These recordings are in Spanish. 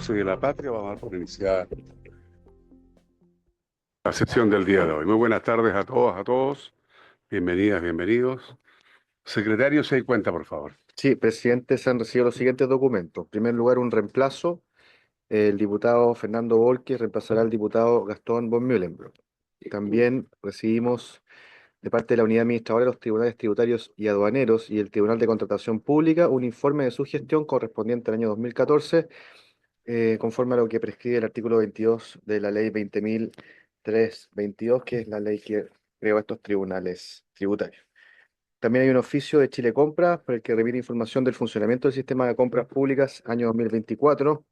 Voces de la Patria. Vamos a dar por iniciar la sesión del día de hoy. Muy buenas tardes a todas, a todos. Bienvenidas, bienvenidos. Secretario, se da cuenta, por favor. Sí, presidente, se han recibido los siguientes documentos. En primer lugar, un reemplazo. El diputado Fernando Volque reemplazará al diputado Gastón von Mühlenbrock. También recibimos de parte de la Unidad Administradora de los Tribunales Tributarios y Aduaneros y el Tribunal de Contratación Pública un informe de su gestión correspondiente al año 2014, conforme a lo que prescribe el artículo 22 de la Ley 20.322, que es la ley que creó estos tribunales tributarios. También hay un oficio de Chile Compras por el que remite información del funcionamiento del sistema de compras públicas año 2024.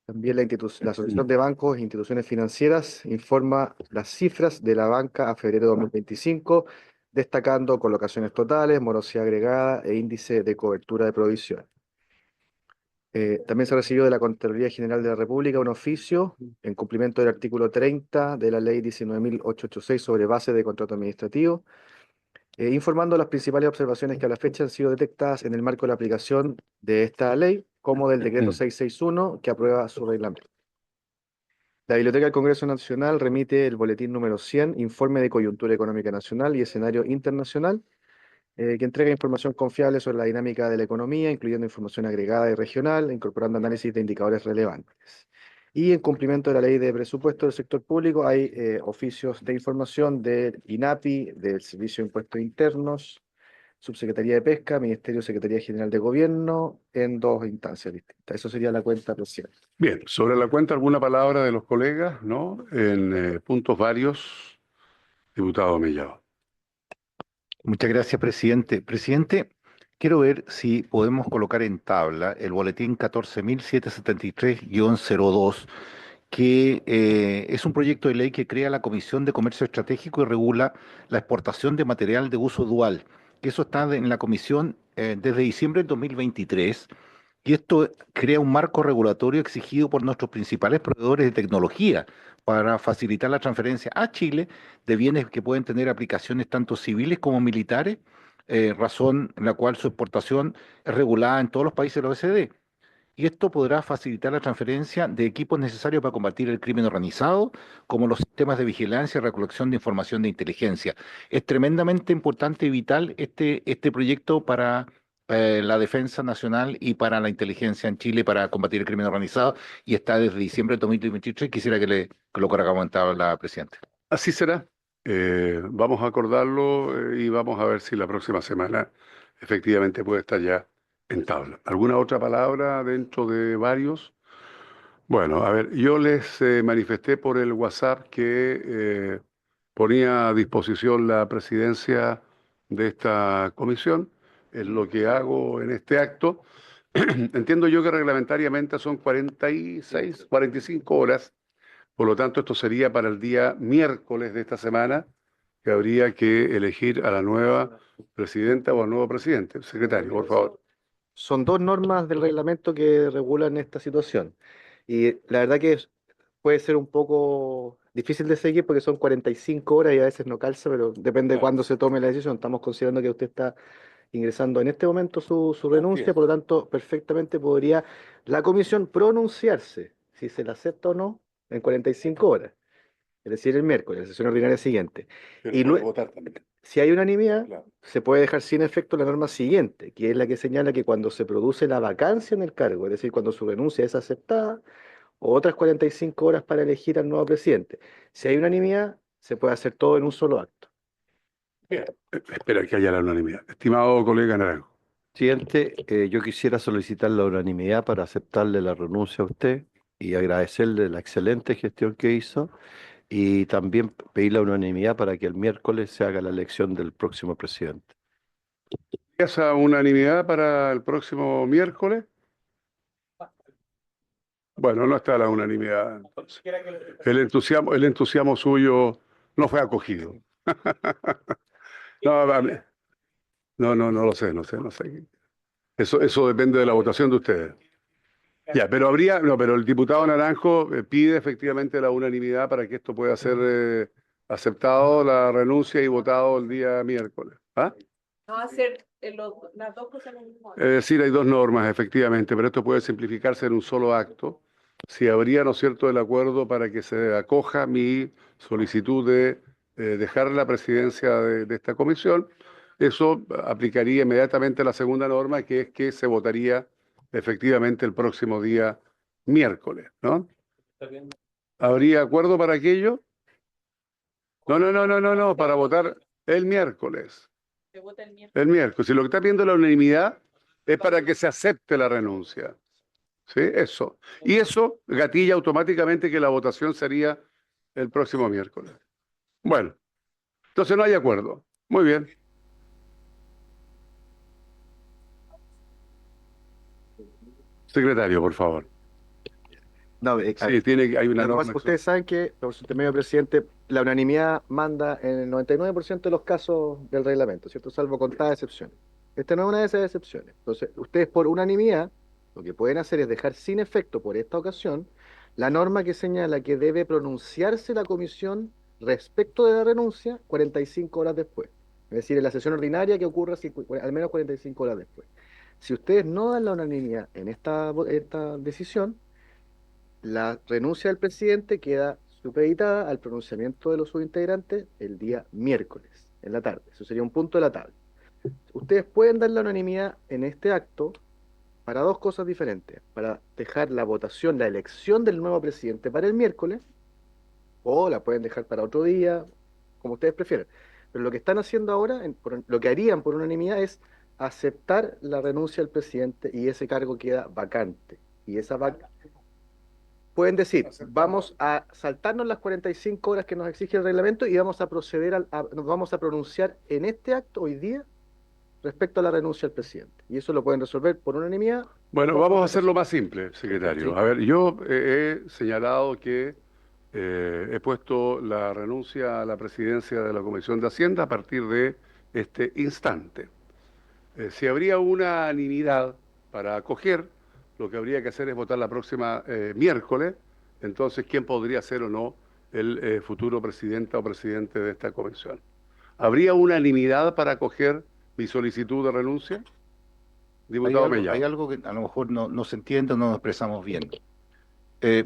También la Asociación de Bancos e Instituciones Financieras informa las cifras de la banca a febrero de 2025, destacando colocaciones totales, morosidad agregada e índice de cobertura de provisiones. También se recibió de la Contraloría General de la República un oficio en cumplimiento del artículo 30 de la Ley 19.886 sobre base de contrato administrativo, informando las principales observaciones que a la fecha han sido detectadas en el marco de la aplicación de esta ley, como del decreto 661 que aprueba su reglamento. La Biblioteca del Congreso Nacional remite el boletín número 100, Informe de Coyuntura Económica Nacional y Escenario Internacional, que entrega información confiable sobre la dinámica de la economía, incluyendo información agregada y regional, incorporando análisis de indicadores relevantes. Y en cumplimiento de la ley de presupuesto del sector público, hay oficios de información del INAPI, del Servicio de Impuestos Internos, Subsecretaría de Pesca, Ministerio Secretaría General de Gobierno, en dos instancias distintas. Eso sería la cuenta, presidente. Bien, sobre la cuenta, ¿alguna palabra de los colegas? ¿No? En puntos varios, diputado Mellado. Muchas gracias, presidente. Presidente, quiero ver si podemos colocar en tabla el boletín 14.773-02, que es un proyecto de ley que crea la Comisión de Comercio Estratégico y regula la exportación de material de uso dual. Eso está en la comisión desde diciembre del 2023. Y esto crea un marco regulatorio exigido por nuestros principales proveedores de tecnología para facilitar la transferencia a Chile de bienes que pueden tener aplicaciones tanto civiles como militares, razón en la cual su exportación es regulada en todos los países de la OECD. Y esto podrá facilitar la transferencia de equipos necesarios para combatir el crimen organizado, como los sistemas de vigilancia y recolección de información de inteligencia. Es tremendamente importante y vital este proyecto para la defensa nacional y para la inteligencia en Chile para combatir el crimen organizado, y está desde diciembre de 2023. Quisiera que lo comentara la presidenta. Así será. Vamos a acordarlo y vamos a ver si la próxima semana efectivamente puede estar ya en tabla. ¿Alguna otra palabra dentro de varios? Bueno, a ver, yo les manifesté por el WhatsApp que ponía a disposición la presidencia de esta comisión. Es lo que hago en este acto. Entiendo yo que reglamentariamente son 46, 45 horas. Por lo tanto, esto sería para el día miércoles de esta semana, que habría que elegir a la nueva presidenta o al nuevo presidente. Secretario, por favor. Son dos normas del reglamento que regulan esta situación. Y la verdad que puede ser un poco difícil de seguir porque son 45 horas y a veces no calza, pero depende de cuándo se tome la decisión. Estamos considerando que usted está ingresando en este momento su renuncia, por lo tanto, perfectamente podría la comisión pronunciarse si se la acepta o no en 45 horas, es decir, el miércoles, la sesión ordinaria siguiente. Pero Y puede votar también. si hay unanimidad, Claro. se puede dejar sin efecto la norma siguiente, que es la que señala que cuando se produce la vacancia en el cargo, es decir, cuando su renuncia es aceptada, otras 45 horas para elegir al nuevo presidente. Si hay unanimidad, se puede hacer todo en un solo acto. Bien, espera que haya la unanimidad. Estimado colega Naranjo. Presidente, yo quisiera solicitar la unanimidad para aceptarle la renuncia a usted y agradecerle la excelente gestión que hizo, y también pedir la unanimidad para que el miércoles se haga la elección del próximo presidente. ¿Esa unanimidad para el próximo miércoles? Bueno, no está la unanimidad, entonces. El entusiasmo suyo no fue acogido. No, no lo sé, no sé. Eso depende de la votación de ustedes. Ya, pero pero el diputado Naranjo pide efectivamente la unanimidad para que esto pueda ser aceptado, la renuncia, y votado el día miércoles. ¿Ah? No hacer las dos cosas en el mismo acto. Es decir, hay dos normas, efectivamente, pero esto puede simplificarse en un solo acto. si habría, ¿no es cierto?, el acuerdo para que se acoja mi solicitud de dejar la presidencia de esta comisión. Eso aplicaría inmediatamente la segunda norma, que es que se votaría efectivamente el próximo día miércoles, ¿no? ¿Habría acuerdo para aquello? No, no, no, no, no, no, para votar el miércoles. Se vota el miércoles. El miércoles. Si lo que está pidiendo la unanimidad es para que se acepte la renuncia. ¿Sí? Eso. Y eso gatilla automáticamente que la votación sería el próximo miércoles. Bueno, entonces no hay acuerdo. Muy bien. Secretario, por favor. No, Sí, hay una lo que pasa, norma. ustedes saben que, por su intermedio, presidente, la unanimidad manda en el 99% de los casos del reglamento, ¿cierto? Salvo contadas excepciones. Esta no es una de esas excepciones. Entonces, ustedes por unanimidad, lo que pueden hacer es dejar sin efecto por esta ocasión la norma que señala que debe pronunciarse la comisión respecto de la renuncia 45 horas después. Es decir, en la sesión ordinaria que ocurra al menos 45 horas después. Si ustedes no dan la unanimidad en esta decisión, la renuncia del presidente queda supeditada al pronunciamiento de los subintegrantes el día miércoles, en la tarde. Eso sería un punto de la tabla. Ustedes pueden dar la unanimidad en este acto para dos cosas diferentes. Para dejar la votación, la elección del nuevo presidente para el miércoles, o la pueden dejar para otro día, como ustedes prefieren. Pero lo que están haciendo ahora, lo que harían por unanimidad es aceptar la renuncia del presidente y ese cargo queda vacante. Y esa pueden decir, vamos a saltarnos las 45 horas que nos exige el reglamento y vamos a proceder nos vamos a pronunciar en este acto hoy día respecto a la renuncia del presidente. Y eso lo pueden resolver por unanimidad. Bueno, vamos a hacerlo más simple, secretario. Sí. A ver, yo he señalado que he puesto la renuncia a la presidencia de la Comisión de Hacienda a partir de este instante. Si habría unanimidad para acoger, lo que habría que hacer es votar la próxima miércoles, entonces quién podría ser o no el futuro presidenta o presidente de esta comisión. ¿Habría unanimidad para acoger mi solicitud de renuncia? Diputado Hay Mellado. algo que a lo mejor no se entiende o no nos expresamos bien. Eh,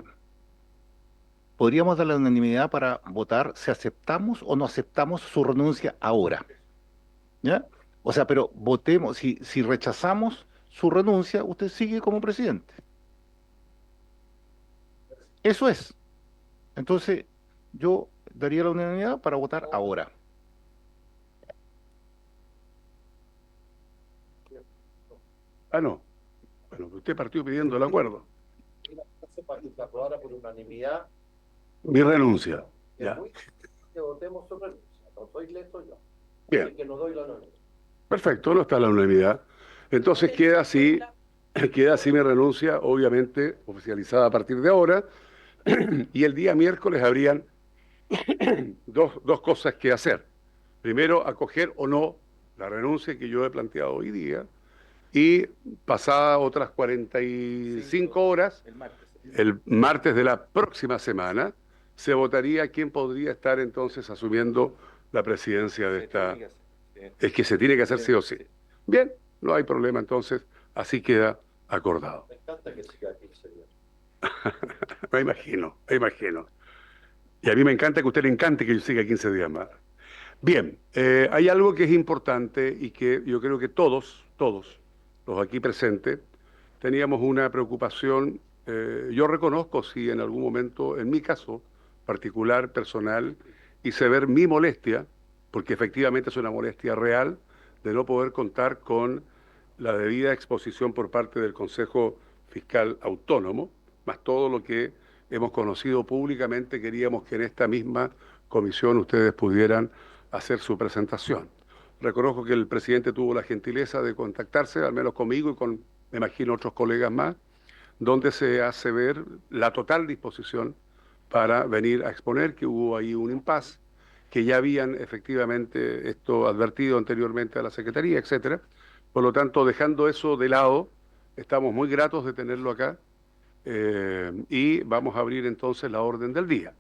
¿Podríamos dar la unanimidad para votar si aceptamos o no aceptamos su renuncia ahora? ¿Ya? O sea, pero votemos, si rechazamos su renuncia, usted sigue como presidente. Eso es. Entonces, yo daría la unanimidad para votar ahora. Ah, no. Bueno, usted partió pidiendo el acuerdo. Para que se aprobara por unanimidad, Mi renuncia. Ya. que votemos su renuncia. No soy electo yo. Bien. Así que no doy la unanimidad. Perfecto, no está la unanimidad. Entonces queda así mi renuncia, obviamente oficializada a partir de ahora, y el día miércoles habrían dos cosas que hacer. Primero, acoger o no la renuncia que yo he planteado hoy día, y pasadas otras 45 horas, el martes de la próxima semana, se votaría quién podría estar entonces asumiendo la presidencia de esta. Es que se tiene que hacer sí o sí. Bien, no hay problema entonces, así queda acordado. Me encanta que siga aquí, señor. Me imagino, me imagino. Y a mí me encanta que a usted le encante que yo siga 15 días más. Bien, hay algo que es importante y que yo creo que todos los aquí presentes, teníamos una preocupación. Yo reconozco si en algún momento, en mi caso particular, personal, hice ver mi molestia, porque efectivamente es una molestia real, de no poder contar con la debida exposición por parte del Consejo Fiscal Autónomo, más todo lo que hemos conocido públicamente, queríamos que en esta misma comisión ustedes pudieran hacer su presentación. Reconozco que el presidente tuvo la gentileza de contactarse, al menos conmigo y con, me imagino, otros colegas más, donde se hace ver la total disposición para venir a exponer que hubo ahí un impasse, que ya habían efectivamente esto advertido anteriormente a la Secretaría, etcétera. Por lo tanto, dejando eso de lado, estamos muy gratos de tenerlo acá y vamos a abrir entonces la orden del día,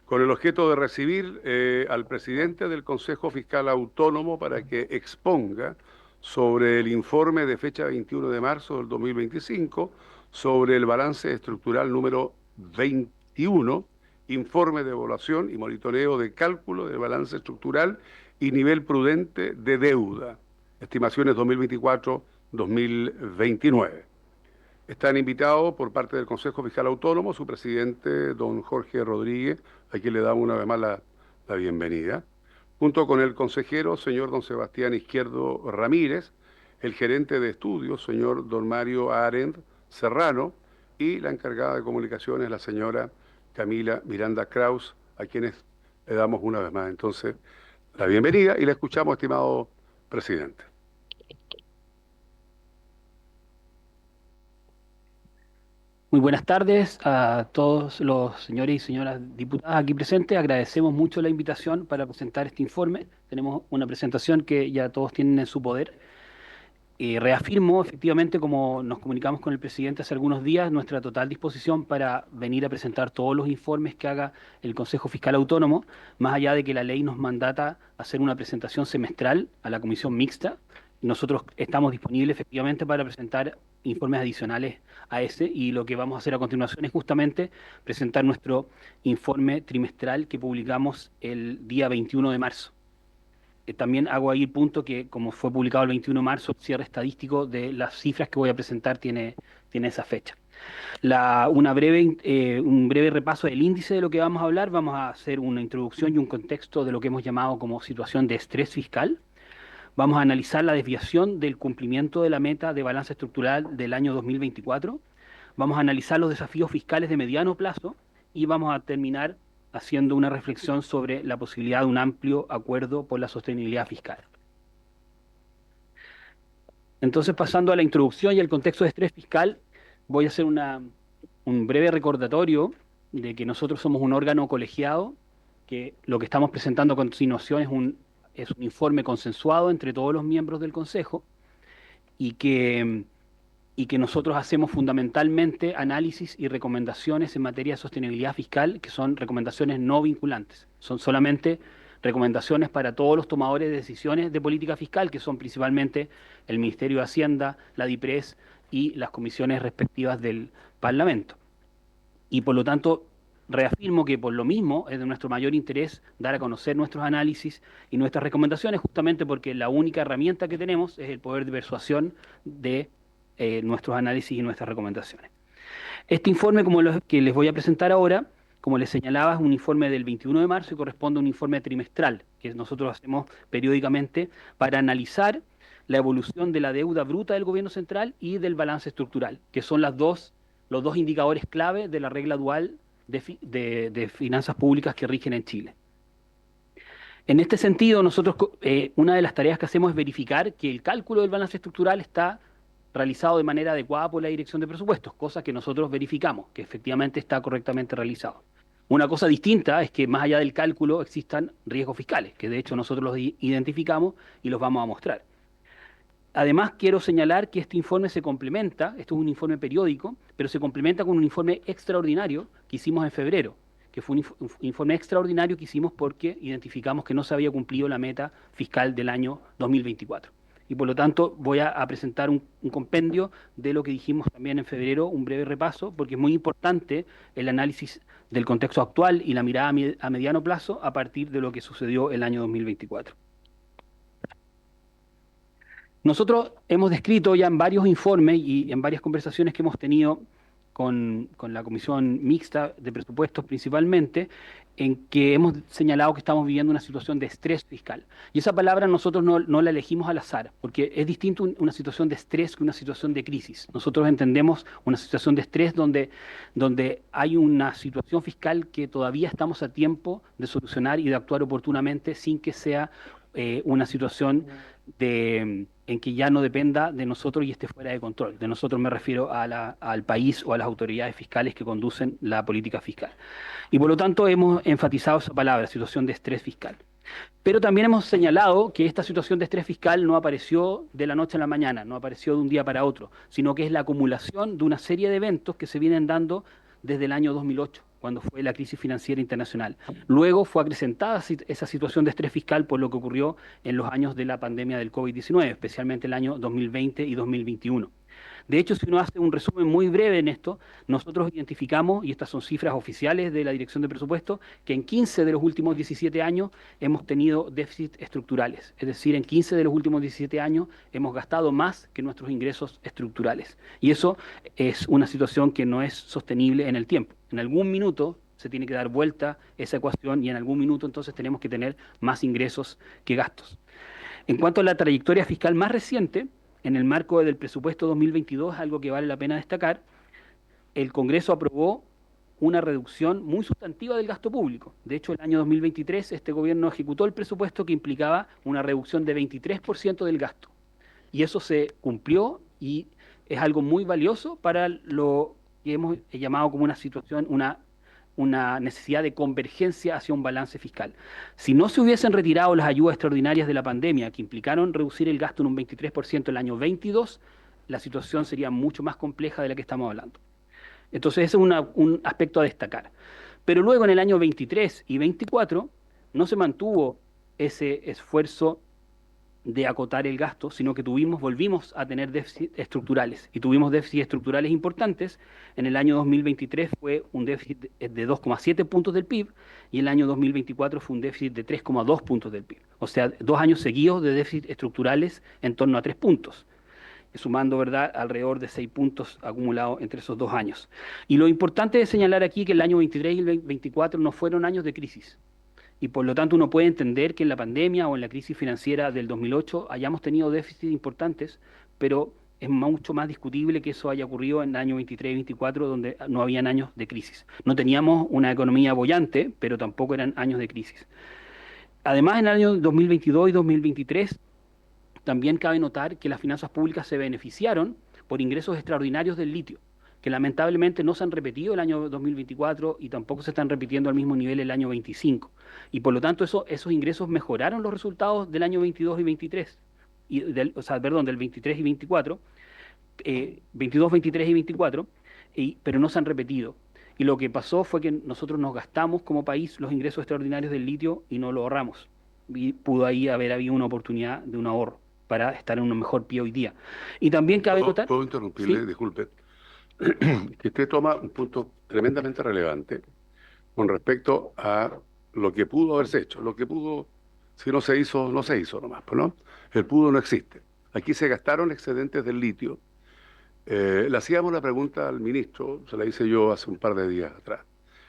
con el objeto de recibir al presidente del Consejo Fiscal Autónomo para que exponga sobre el informe de fecha 21 de marzo del 2025 sobre el balance estructural número 21, informe de evaluación y monitoreo de cálculo del balance estructural y nivel prudente de deuda, estimaciones 2024-2029. Están invitados por parte del Consejo Fiscal Autónomo su presidente, don Jorge Rodríguez, a quien le damos una vez más la bienvenida, junto con el consejero, señor don Sebastián Izquierdo Ramírez, el gerente de estudios, señor don Mario Arend Serrano, y la encargada de comunicaciones, la señora Camila Miranda Kraus, a quienes le damos una vez más entonces la bienvenida y la escuchamos, estimado presidente. Muy buenas tardes a todos los señores y señoras diputadas aquí presentes. Agradecemos mucho la invitación para presentar este informe. Tenemos una presentación que ya todos tienen en su poder. Reafirmo efectivamente, como nos comunicamos con el presidente hace algunos días, nuestra total disposición para venir a presentar todos los informes que haga el Consejo Fiscal Autónomo, más allá de que la ley nos mandata hacer una presentación semestral a la comisión mixta. Nosotros estamos disponibles efectivamente para presentar informes adicionales a ese, y lo que vamos a hacer a continuación es justamente presentar nuestro informe trimestral que publicamos el día 21 de marzo. También hago ahí el punto que, como fue publicado el 21 de marzo, el cierre estadístico de las cifras que voy a presentar tiene esa fecha. Un breve repaso del índice de lo que vamos a hablar. Vamos a hacer una introducción y un contexto de lo que hemos llamado como situación de estrés fiscal. Vamos a analizar la desviación del cumplimiento de la meta de balance estructural del año 2024. Vamos a analizar los desafíos fiscales de mediano plazo y vamos a terminar haciendo una reflexión sobre la posibilidad de un amplio acuerdo por la sostenibilidad fiscal. Entonces, pasando a la introducción y el contexto de estrés fiscal, voy a hacer un breve recordatorio de que nosotros somos un órgano colegiado, que lo que estamos presentando a continuación es un informe consensuado entre todos los miembros del Consejo, y que nosotros hacemos fundamentalmente análisis y recomendaciones en materia de sostenibilidad fiscal, que son recomendaciones no vinculantes. Son solamente recomendaciones para todos los tomadores de decisiones de política fiscal, que son principalmente el Ministerio de Hacienda, la DIPRES y las comisiones respectivas del Parlamento. Y por lo tanto, reafirmo que por lo mismo es de nuestro mayor interés dar a conocer nuestros análisis y nuestras recomendaciones, justamente porque la única herramienta que tenemos es el poder de persuasión de nuestros análisis y nuestras recomendaciones. Este informe, como los que les voy a presentar ahora, como les señalaba, es un informe del 21 de marzo y corresponde a un informe trimestral que nosotros hacemos periódicamente para analizar la evolución de la deuda bruta del gobierno central y del balance estructural, que son los dos indicadores clave de la regla dual de finanzas públicas que rigen en Chile. En este sentido, nosotros una de las tareas que hacemos es verificar que el cálculo del balance estructural está realizado de manera adecuada por la Dirección de Presupuestos, cosa que nosotros verificamos, que efectivamente está correctamente realizado. Una cosa distinta es que más allá del cálculo existan riesgos fiscales, que de hecho nosotros los identificamos y los vamos a mostrar. Además, quiero señalar que este informe se complementa, esto es un informe periódico, pero se complementa con un informe extraordinario que hicimos en febrero, que fue un informe extraordinario que hicimos porque identificamos que no se había cumplido la meta fiscal del año 2024. Y por lo tanto voy a presentar un compendio de lo que dijimos también en febrero, un breve repaso, porque es muy importante el análisis del contexto actual y la mirada a mediano plazo a partir de lo que sucedió el año 2024. Nosotros hemos descrito ya en varios informes y en varias conversaciones que hemos tenido con la Comisión Mixta de Presupuestos principalmente, en que hemos señalado que estamos viviendo una situación de estrés fiscal. Y esa palabra nosotros no la elegimos al azar, porque es distinto una situación de estrés que una situación de crisis. Nosotros entendemos una situación de estrés donde hay una situación fiscal que todavía estamos a tiempo de solucionar y de actuar oportunamente sin que sea una situación en que ya no dependa de nosotros y esté fuera de control. De nosotros me refiero al país o a las autoridades fiscales que conducen la política fiscal. Y por lo tanto hemos enfatizado esa palabra, situación de estrés fiscal. Pero también hemos señalado que esta situación de estrés fiscal no apareció de la noche a la mañana, no apareció de un día para otro, sino que es la acumulación de una serie de eventos que se vienen dando desde el año 2008, cuando fue la crisis financiera internacional. Luego fue acrecentada esa situación de estrés fiscal por lo que ocurrió en los años de la pandemia del COVID-19, especialmente el año 2020 y 2021. De hecho, si uno hace un resumen muy breve en esto, nosotros identificamos, y estas son cifras oficiales de la Dirección de Presupuesto, que en 15 de los últimos 17 años hemos tenido déficits estructurales. Es decir, en 15 de los últimos 17 años hemos gastado más que nuestros ingresos estructurales. Y eso es una situación que no es sostenible en el tiempo. En algún minuto se tiene que dar vuelta esa ecuación y en algún minuto entonces tenemos que tener más ingresos que gastos. En cuanto a la trayectoria fiscal más reciente, en el marco del presupuesto 2022, algo que vale la pena destacar, el Congreso aprobó una reducción muy sustantiva del gasto público. De hecho, el año 2023 este gobierno ejecutó el presupuesto que implicaba una reducción de 23% del gasto. Y eso se cumplió y es algo muy valioso para lo que hemos llamado como una situación, una necesidad de convergencia hacia un balance fiscal. Si no se hubiesen retirado las ayudas extraordinarias de la pandemia, que implicaron reducir el gasto en un 23% el año 22, la situación sería mucho más compleja de la que estamos hablando. Entonces ese es un aspecto a destacar. Pero luego en el año 23 y 24 no se mantuvo ese esfuerzo de acotar el gasto, sino que volvimos a tener déficits estructurales y tuvimos déficits estructurales importantes. En el año 2023 fue un déficit de 2,7 puntos del PIB y en el año 2024 fue un déficit de 3,2 puntos del PIB. O sea, 2 años seguidos de déficits estructurales en torno a 3 puntos, sumando, ¿verdad?, alrededor de 6 puntos acumulados entre esos 2 años. Y lo importante es señalar aquí que el año 23 y el 24 no fueron años de crisis. Y por lo tanto uno puede entender que en la pandemia o en la crisis financiera del 2008 hayamos tenido déficits importantes, pero es mucho más discutible que eso haya ocurrido en el año 23 y 24, donde no habían años de crisis. No teníamos una economía boyante, pero tampoco eran años de crisis. Además, en el año 2022 y 2023, también cabe notar que las finanzas públicas se beneficiaron por ingresos extraordinarios del litio, que lamentablemente no se han repetido el año 2024 y tampoco se están repitiendo al mismo nivel el año 25. Y por lo tanto esos ingresos mejoraron los resultados del año 22 y 23, del 23 y 24, 22, 23 y 24, pero no se han repetido. Y lo que pasó fue que nosotros nos gastamos como país los ingresos extraordinarios del litio y no lo ahorramos. Y pudo ahí haber habido una oportunidad de un ahorro para estar en un mejor pie hoy día. Y también cabe notar... ¿Puedo interrumpirle? ¿Sí? Disculpe. Que usted toma un punto tremendamente relevante con respecto a lo que pudo haberse hecho. Lo que pudo, si no se hizo, no se hizo nomás, pues, ¿no? El pudo no existe. Aquí se gastaron excedentes del litio. Le hacíamos la pregunta al ministro, se la hice yo hace un par de días atrás.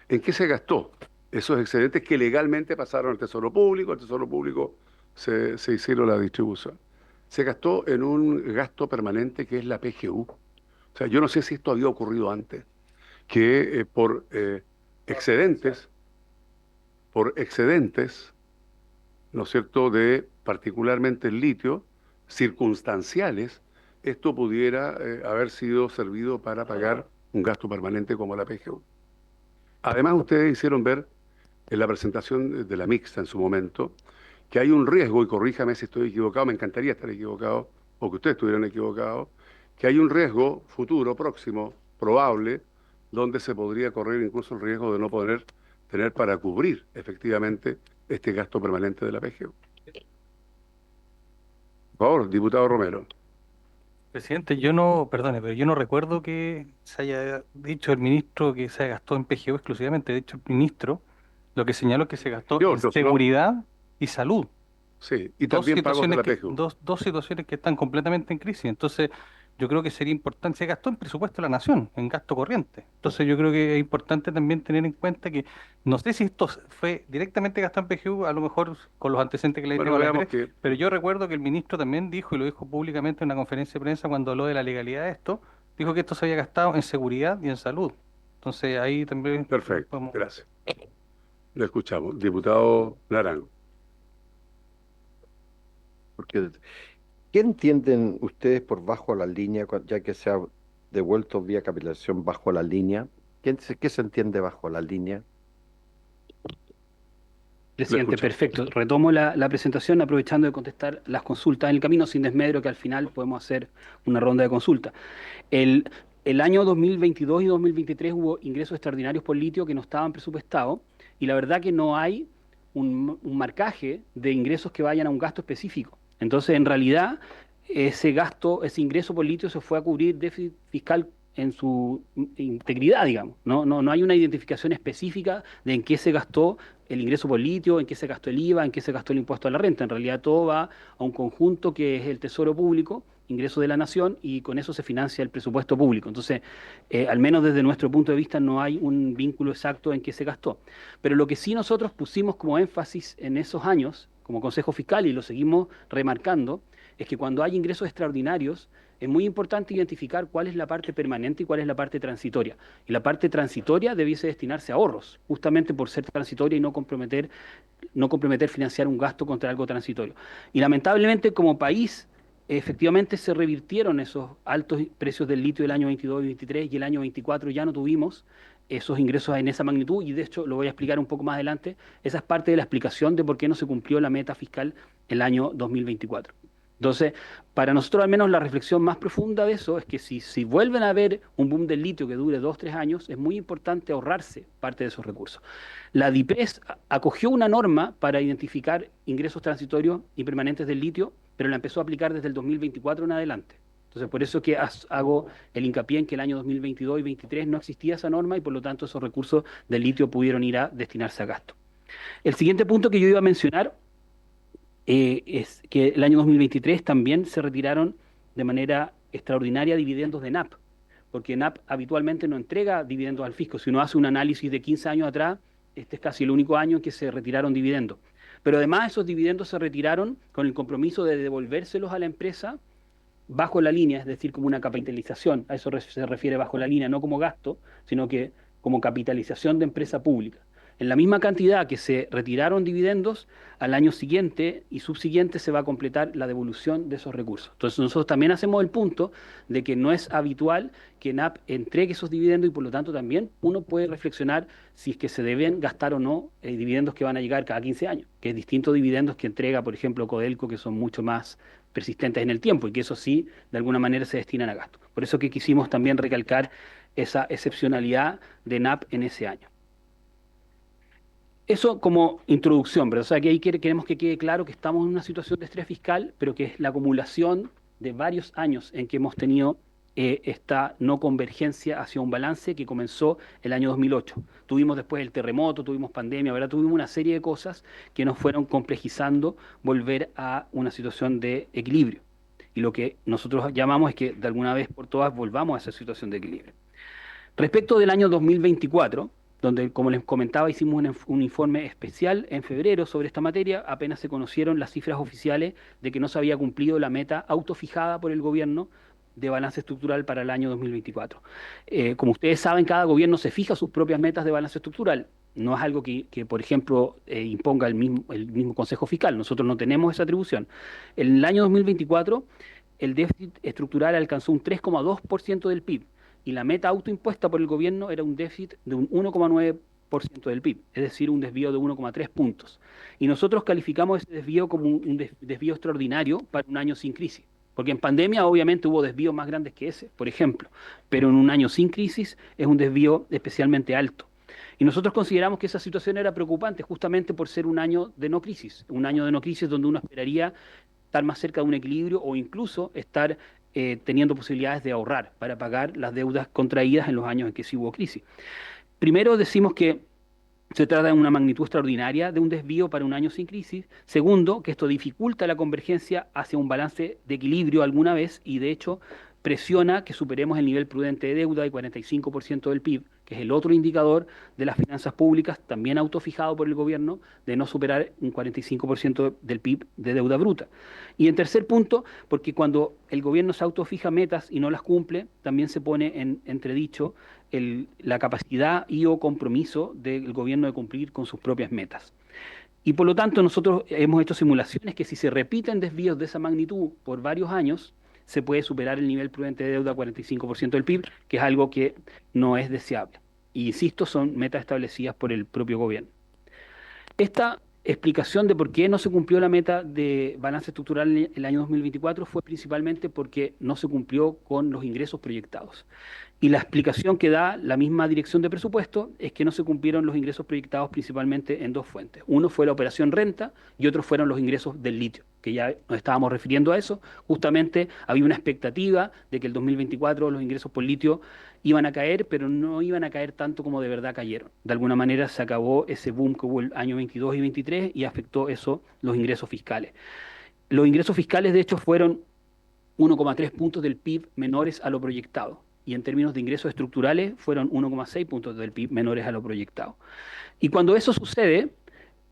¿En qué se gastó esos excedentes que legalmente pasaron al Tesoro Público? El Tesoro Público se hicieron la distribución. Se gastó en un gasto permanente que es la PGU. O sea, yo no sé si esto había ocurrido antes, que excedentes, ¿no es cierto?, de particularmente el litio, circunstanciales, esto pudiera haber sido servido para pagar un gasto permanente como la PGU. Además, ustedes hicieron ver en la presentación de la mixta en su momento que hay un riesgo, y corríjame si estoy equivocado, me encantaría estar equivocado, o que ustedes estuvieran equivocados, que hay un riesgo futuro, próximo, probable, donde se podría correr incluso el riesgo de no poder tener para cubrir efectivamente este gasto permanente de la PGU. Por favor, diputado Romero. Presidente, pero yo no recuerdo que se haya dicho el ministro que se gastó en PGU exclusivamente. De hecho, el ministro lo que señaló es que se gastó Yo, en otros, ¿no? seguridad y salud. Sí, y también pagos de la PGU. Dos situaciones que están completamente en crisis. Entonces, yo creo que sería importante, se gastó en presupuesto de la nación, en gasto corriente. Entonces, yo creo que es importante también tener en cuenta que, no sé si esto fue directamente gastado en PGU, a lo mejor con los antecedentes que le Bueno, tengo a la veamos Andrés, que pero yo recuerdo que el ministro también dijo, y lo dijo públicamente en una conferencia de prensa cuando habló de la legalidad de esto, dijo que esto se había gastado en seguridad y en salud. Entonces, ahí también perfecto, podemos... gracias. Lo escuchamos. Diputado Naranjo. Porque, ¿qué entienden ustedes por bajo la línea, ya que se ha devuelto vía capitalización bajo la línea? ¿Qué se entiende bajo la línea? Presidente, perfecto. Retomo la presentación aprovechando de contestar las consultas en el camino sin desmedro que al final podemos hacer una ronda de consulta. El año 2022 y 2023 hubo ingresos extraordinarios por litio que no estaban presupuestados y la verdad que no hay un marcaje de ingresos que vayan a un gasto específico. Entonces, en realidad, ese gasto, ese ingreso por litio se fue a cubrir déficit fiscal en su integridad, digamos. No hay una identificación específica de en qué se gastó el ingreso por litio, en qué se gastó el IVA, en qué se gastó el impuesto a la renta. En realidad todo va a un conjunto que es el Tesoro Público, ingreso de la nación, y con eso se financia el presupuesto público. Entonces, al menos desde nuestro punto de vista no hay un vínculo exacto en qué se gastó. Pero lo que sí nosotros pusimos como énfasis en esos años, como Consejo Fiscal, y lo seguimos remarcando, es que cuando hay ingresos extraordinarios, es muy importante identificar cuál es la parte permanente y cuál es la parte transitoria. Y la parte transitoria debiese destinarse a ahorros, justamente por ser transitoria y no comprometer financiar un gasto contra algo transitorio. Y lamentablemente como país, efectivamente se revirtieron esos altos precios del litio del año 22 y 23, y el año 24 ya no tuvimos esos ingresos en esa magnitud, y de hecho lo voy a explicar un poco más adelante. Esa es parte de la explicación de por qué no se cumplió la meta fiscal el año 2024. Entonces, para nosotros al menos la reflexión más profunda de eso es que si vuelven a haber un boom del litio que dure 2, 3 años, es muy importante ahorrarse parte de esos recursos. La DIPRES acogió una norma para identificar ingresos transitorios y permanentes del litio, pero la empezó a aplicar desde el 2024 en adelante. Entonces, por eso que hago el hincapié en que el año 2022 y 2023 no existía esa norma, y por lo tanto esos recursos del litio pudieron ir a destinarse a gasto. El siguiente punto que yo iba a mencionar es que el año 2023 también se retiraron de manera extraordinaria dividendos de NAP, porque NAP habitualmente no entrega dividendos al fisco. Si uno hace un análisis de 15 años atrás, este es casi el único año en que se retiraron dividendos. Pero además esos dividendos se retiraron con el compromiso de devolvérselos a la empresa bajo la línea, es decir, como una capitalización. A eso se refiere bajo la línea, no como gasto, sino que como capitalización de empresa pública. En la misma cantidad que se retiraron dividendos, al año siguiente y subsiguiente se va a completar la devolución de esos recursos. Entonces nosotros también hacemos el punto de que no es habitual que NAP entregue esos dividendos, y por lo tanto también uno puede reflexionar si es que se deben gastar o no dividendos que van a llegar cada 15 años, que es distinto a dividendos que entrega, por ejemplo, Codelco, que son mucho más persistentes en el tiempo y que eso sí, de alguna manera se destinan a gasto. Por eso que quisimos también recalcar esa excepcionalidad de NAP en ese año. Eso como introducción, pero o sea que ahí queremos que quede claro que estamos en una situación de estrés fiscal, pero que es la acumulación de varios años en que hemos tenido esta no convergencia hacia un balance que comenzó el año 2008. Tuvimos después el terremoto, tuvimos pandemia, ¿verdad? Tuvimos una serie de cosas que nos fueron complejizando volver a una situación de equilibrio. Y lo que nosotros llamamos es que de alguna vez por todas volvamos a esa situación de equilibrio. Respecto del año 2024, donde, como les comentaba, hicimos un informe especial en febrero sobre esta materia, apenas se conocieron las cifras oficiales de que no se había cumplido la meta autofijada por el gobierno de balance estructural para el año 2024. Como ustedes saben, cada gobierno se fija sus propias metas de balance estructural. No es algo que por ejemplo, imponga el mismo Consejo Fiscal. Nosotros no tenemos esa atribución. En el año 2024, el déficit estructural alcanzó un 3,2% del PIB, y la meta autoimpuesta por el gobierno era un déficit de un 1,9% del PIB, es decir, un desvío de 1,3 puntos. Y nosotros calificamos ese desvío como un desvío extraordinario para un año sin crisis. Porque en pandemia obviamente hubo desvíos más grandes que ese, por ejemplo, pero en un año sin crisis es un desvío especialmente alto. Y nosotros consideramos que esa situación era preocupante justamente por ser un año de no crisis donde uno esperaría estar más cerca de un equilibrio o incluso estar teniendo posibilidades de ahorrar para pagar las deudas contraídas en los años en que sí hubo crisis. Primero decimos que se trata de una magnitud extraordinaria de un desvío para un año sin crisis. Segundo, que esto dificulta la convergencia hacia un balance de equilibrio alguna vez, y de hecho presiona que superemos el nivel prudente de deuda de 45% del PIB, que es el otro indicador de las finanzas públicas, también autofijado por el gobierno, de no superar un 45% del PIB de deuda bruta. Y en tercer punto, porque cuando el gobierno se autofija metas y no las cumple, también se pone en entredicho la capacidad y o compromiso del gobierno de cumplir con sus propias metas. Y por lo tanto nosotros hemos hecho simulaciones que si se repiten desvíos de esa magnitud por varios años, se puede superar el nivel prudente de deuda a 45% del PIB, que es algo que no es deseable. Y insisto, son metas establecidas por el propio gobierno. Esta explicación de por qué no se cumplió la meta de balance estructural en el año 2024 fue principalmente porque no se cumplió con los ingresos proyectados. Y la explicación que da la misma dirección de presupuesto es que no se cumplieron los ingresos proyectados principalmente en dos fuentes. Uno fue la operación renta y otro fueron los ingresos del litio. que ya nos estábamos refiriendo a eso. Justamente había una expectativa de que el 2024 los ingresos por litio iban a caer, pero no iban a caer tanto como de verdad cayeron. De alguna manera se acabó ese boom que hubo el año 22 y 23 y afectó eso los ingresos fiscales. Los ingresos fiscales, de hecho, fueron 1,3 puntos del PIB menores a lo proyectado. Y en términos de ingresos estructurales fueron 1,6 puntos del PIB menores a lo proyectado. Y cuando eso sucede,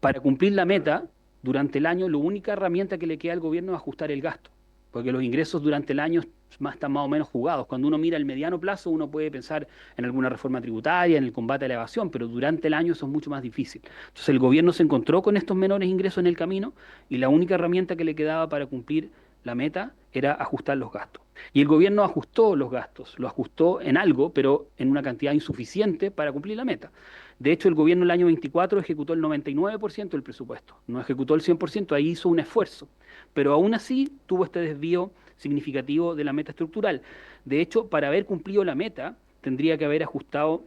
para cumplir la meta, durante el año, la única herramienta que le queda al gobierno es ajustar el gasto, porque los ingresos durante el año están más o menos jugados. Cuando uno mira el mediano plazo, uno puede pensar en alguna reforma tributaria, en el combate a la evasión, pero durante el año eso es mucho más difícil. Entonces el gobierno se encontró con estos menores ingresos en el camino y la única herramienta que le quedaba para cumplir la meta era ajustar los gastos. Y el gobierno ajustó los gastos, lo ajustó en algo, pero en una cantidad insuficiente para cumplir la meta. De hecho, el gobierno el año 24 ejecutó el 99% del presupuesto, no ejecutó el 100%, ahí hizo un esfuerzo, pero aún así tuvo este desvío significativo de la meta estructural. De hecho, para haber cumplido la meta, tendría que haber ajustado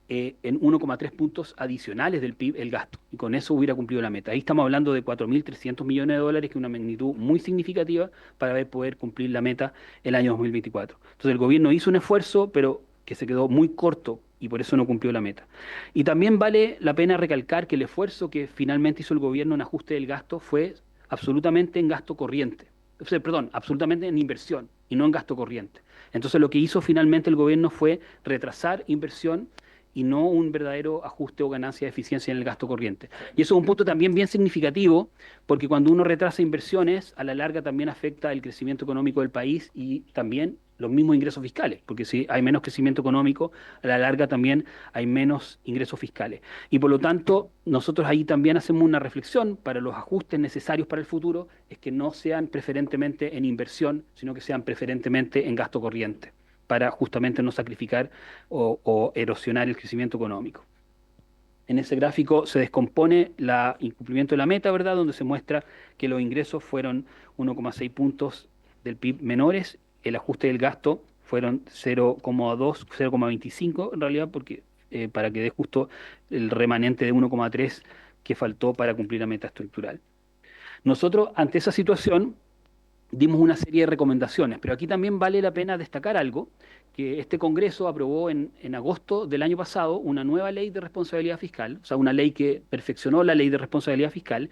en 1,3 puntos adicionales del PIB el gasto, y con eso hubiera cumplido la meta. Ahí estamos hablando de 4.300 millones de dólares, que es una magnitud muy significativa para poder cumplir la meta el año 2024. Entonces el gobierno hizo un esfuerzo, pero que se quedó muy corto y por eso no cumplió la meta. Y también vale la pena recalcar que el esfuerzo que finalmente hizo el gobierno en ajuste del gasto fue absolutamente en gasto corriente. O sea, perdón, absolutamente en inversión y no en gasto corriente. Entonces lo que hizo finalmente el gobierno fue retrasar inversión y no un verdadero ajuste o ganancia de eficiencia en el gasto corriente. Y eso es un punto también bien significativo, porque cuando uno retrasa inversiones, a la larga también afecta el crecimiento económico del país y también los mismos ingresos fiscales, porque si hay menos crecimiento económico, a la larga también hay menos ingresos fiscales. Y por lo tanto, nosotros ahí también hacemos una reflexión para los ajustes necesarios para el futuro, es que no sean preferentemente en inversión, sino que sean preferentemente en gasto corriente, para justamente no sacrificar o erosionar el crecimiento económico. En ese gráfico se descompone el incumplimiento de la meta, ¿verdad? Donde se muestra que los ingresos fueron 1,6 puntos del PIB menores, el ajuste del gasto fueron 0,2, 0,25 en realidad, porque para que dé justo el remanente de 1,3 que faltó para cumplir la meta estructural. Nosotros, ante esa situación, dimos una serie de recomendaciones, pero aquí también vale la pena destacar algo, que este Congreso aprobó en agosto del año pasado una nueva ley de responsabilidad fiscal, o sea, una ley que perfeccionó la ley de responsabilidad fiscal,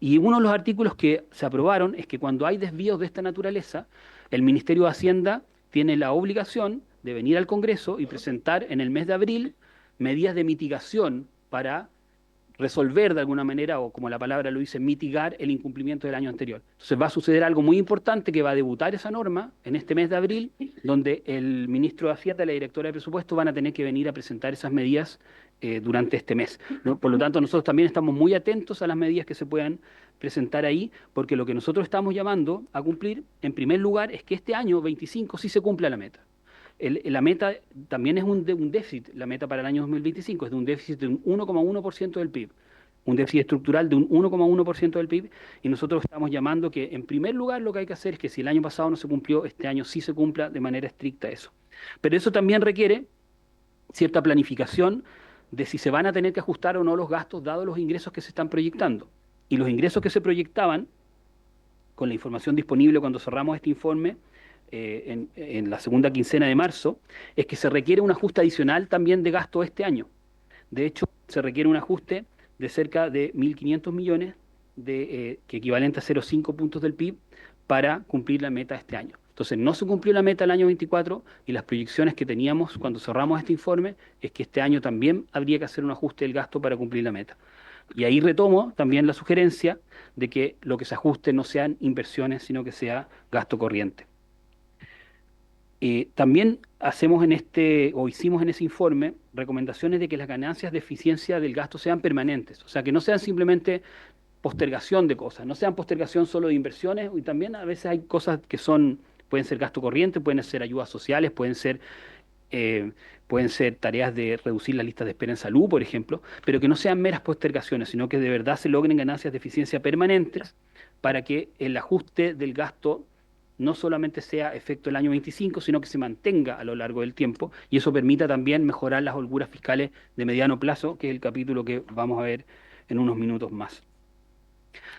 y uno de los artículos que se aprobaron es que cuando hay desvíos de esta naturaleza, el Ministerio de Hacienda tiene la obligación de venir al Congreso y presentar en el mes de abril medidas de mitigación para resolver de alguna manera, o como la palabra lo dice, mitigar el incumplimiento del año anterior. Entonces va a suceder algo muy importante, que va a debutar esa norma en este mes de abril, donde el ministro de Hacienda y la directora de presupuesto van a tener que venir a presentar esas medidas durante este mes, ¿no? Por lo tanto, nosotros también estamos muy atentos a las medidas que se puedan presentar ahí, porque lo que nosotros estamos llamando a cumplir, en primer lugar, es que este año 25 sí se cumpla la meta. La meta también es un déficit, la meta para el año 2025 es de un déficit de un 1,1% del PIB, un déficit estructural de un 1,1% del PIB, y nosotros estamos llamando que en primer lugar lo que hay que hacer es que si el año pasado no se cumplió, este año sí se cumpla de manera estricta eso. Pero eso también requiere cierta planificación de si se van a tener que ajustar o no los gastos dados los ingresos que se están proyectando. Y los ingresos que se proyectaban, con la información disponible cuando cerramos este informe, en la segunda quincena de marzo, es que se requiere un ajuste adicional también de gasto este año. De hecho, se requiere un ajuste de cerca de 1.500 millones, que equivalente a 0,5 puntos del PIB, para cumplir la meta este año. Entonces, no se cumplió la meta el año 24 y las proyecciones que teníamos cuando cerramos este informe es que este año también habría que hacer un ajuste del gasto para cumplir la meta. Y ahí retomo también la sugerencia de que lo que se ajuste no sean inversiones, sino que sea gasto corriente. También hacemos hicimos en ese informe recomendaciones de que las ganancias de eficiencia del gasto sean permanentes, o sea, que no sean simplemente postergación de cosas, no sean postergación solo de inversiones, y también a veces hay cosas que pueden ser gasto corriente, pueden ser ayudas sociales, pueden ser tareas de reducir las listas de espera en salud, por ejemplo, pero que no sean meras postergaciones, sino que de verdad se logren ganancias de eficiencia permanentes para que el ajuste del gasto no solamente sea efecto el año 25, sino que se mantenga a lo largo del tiempo, y eso permita también mejorar las holguras fiscales de mediano plazo, que es el capítulo que vamos a ver en unos minutos más.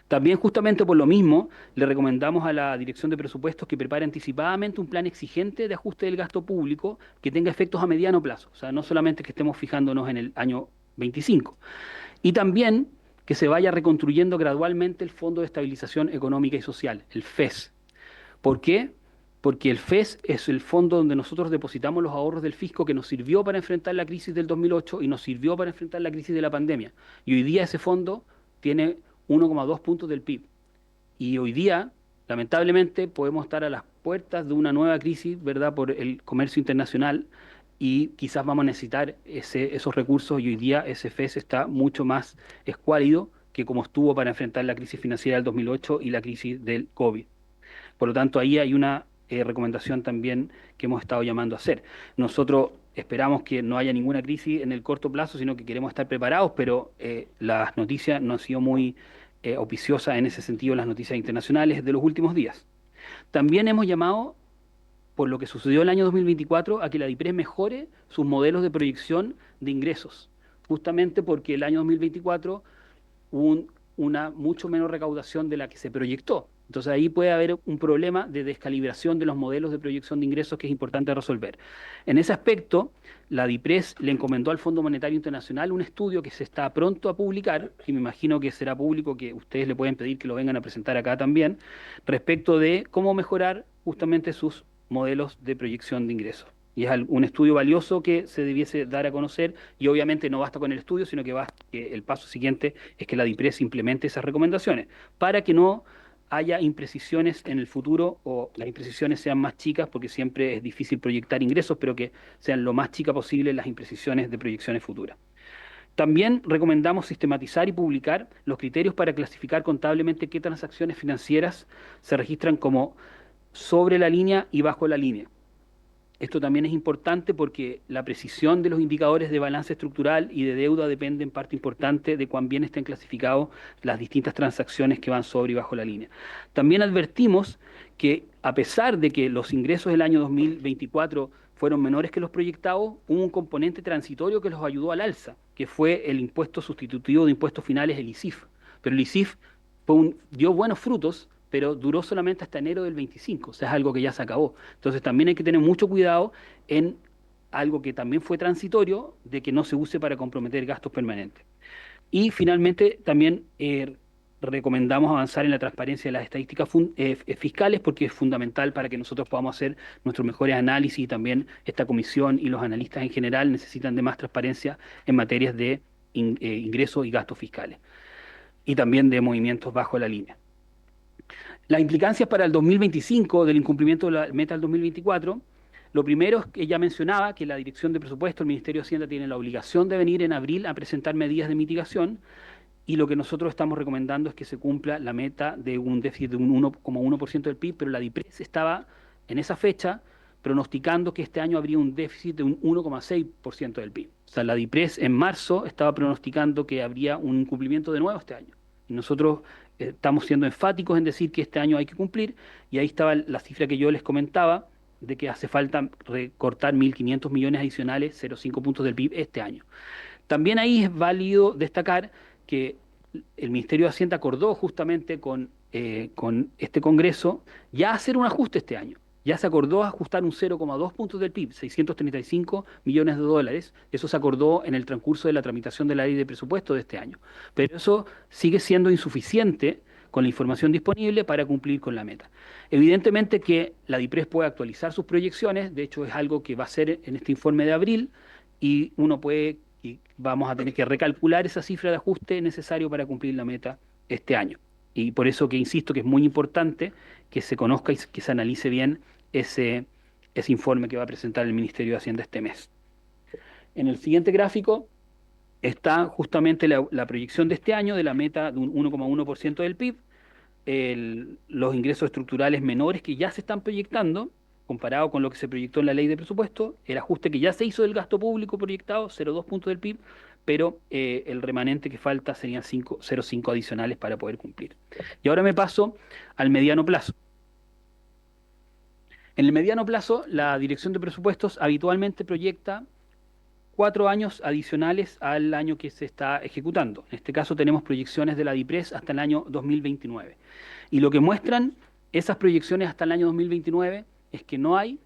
También justamente por lo mismo le recomendamos a la Dirección de Presupuestos que prepare anticipadamente un plan exigente de ajuste del gasto público que tenga efectos a mediano plazo, o sea, no solamente que estemos fijándonos en el año 25. Y también que se vaya reconstruyendo gradualmente el Fondo de Estabilización Económica y Social, el FES. ¿Por qué? Porque el FES es el fondo donde nosotros depositamos los ahorros del fisco que nos sirvió para enfrentar la crisis del 2008 y nos sirvió para enfrentar la crisis de la pandemia. Y hoy día ese fondo tiene 1,2 puntos del PIB. Y hoy día, lamentablemente, podemos estar a las puertas de una nueva crisis, ¿verdad?, por el comercio internacional y quizás vamos a necesitar esos recursos y hoy día ese FES está mucho más escuálido que como estuvo para enfrentar la crisis financiera del 2008 y la crisis del COVID. Por lo tanto, ahí hay una recomendación también que hemos estado llamando a hacer. Nosotros esperamos que no haya ninguna crisis en el corto plazo, sino que queremos estar preparados, pero las noticias no han sido muy auspiciosas en ese sentido, las noticias internacionales de los últimos días. También hemos llamado, por lo que sucedió el año 2024, a que la DIPRES mejore sus modelos de proyección de ingresos, justamente porque el año 2024 hubo una mucho menor recaudación de la que se proyectó. Entonces ahí puede haber un problema de descalibración de los modelos de proyección de ingresos que es importante resolver. En ese aspecto, la DIPRES le encomendó al Fondo Monetario Internacional un estudio que se está pronto a publicar, y me imagino que será público, que ustedes le pueden pedir que lo vengan a presentar acá también, respecto de cómo mejorar justamente sus modelos de proyección de ingresos. Y es un estudio valioso que se debiese dar a conocer y obviamente no basta con el estudio, sino que el paso siguiente es que la DIPRES implemente esas recomendaciones para que no haya imprecisiones en el futuro o las imprecisiones sean más chicas, porque siempre es difícil proyectar ingresos, pero que sean lo más chicas posible las imprecisiones de proyecciones futuras. También recomendamos sistematizar y publicar los criterios para clasificar contablemente qué transacciones financieras se registran como sobre la línea y bajo la línea. Esto también es importante porque la precisión de los indicadores de balance estructural y de deuda depende en parte importante de cuán bien estén clasificados las distintas transacciones que van sobre y bajo la línea. También advertimos que a pesar de que los ingresos del año 2024 fueron menores que los proyectados, hubo un componente transitorio que los ayudó al alza, que fue el impuesto sustitutivo de impuestos finales, el ISIF. Pero el ISIF dio buenos frutos, pero duró solamente hasta enero del 25, o sea, es algo que ya se acabó. Entonces también hay que tener mucho cuidado en algo que también fue transitorio, de que no se use para comprometer gastos permanentes. Y finalmente también recomendamos avanzar en la transparencia de las estadísticas fiscales porque es fundamental para que nosotros podamos hacer nuestros mejores análisis y también esta comisión y los analistas en general necesitan de más transparencia en materias de ingresos y gastos fiscales y también de movimientos bajo la línea. Las implicancias para el 2025 del incumplimiento de la meta del 2024, lo primero es que ya mencionaba que la Dirección de Presupuesto, el Ministerio de Hacienda, tiene la obligación de venir en abril a presentar medidas de mitigación y lo que nosotros estamos recomendando es que se cumpla la meta de un déficit de un 1,1% del PIB, pero la DIPRES estaba en esa fecha pronosticando que este año habría un déficit de un 1,6% del PIB. O sea, la DIPRES en marzo estaba pronosticando que habría un incumplimiento de nuevo este año. Y nosotros estamos siendo enfáticos en decir que este año hay que cumplir, y ahí estaba la cifra que yo les comentaba, de que hace falta recortar 1.500 millones adicionales, 0,5 puntos del PIB este año. También ahí es válido destacar que el Ministerio de Hacienda acordó justamente con este Congreso ya hacer un ajuste este año. Ya se acordó ajustar un 0,2 puntos del PIB, 635 millones de dólares. Eso se acordó en el transcurso de la tramitación de la ley de presupuesto de este año. Pero eso sigue siendo insuficiente con la información disponible para cumplir con la meta. Evidentemente que la DIPRES puede actualizar sus proyecciones, de hecho es algo que va a ser en este informe de abril, y vamos a tener que recalcular esa cifra de ajuste necesario para cumplir la meta este año. Y por eso que insisto que es muy importante que se conozca y que se analice bien ese informe que va a presentar el Ministerio de Hacienda este mes. En el siguiente gráfico está justamente la proyección de este año de la meta de un 1,1% del PIB, los ingresos estructurales menores que ya se están proyectando, comparado con lo que se proyectó en la ley de presupuesto, el ajuste que ya se hizo del gasto público proyectado, 0,2 puntos del PIB, pero el remanente que falta serían 0,5 adicionales para poder cumplir. Y ahora me paso al mediano plazo. En el mediano plazo, la Dirección de Presupuestos habitualmente proyecta 4 años adicionales al año que se está ejecutando. En este caso tenemos proyecciones de la DIPRES hasta el año 2029. Y lo que muestran esas proyecciones hasta el año 2029 es que no hay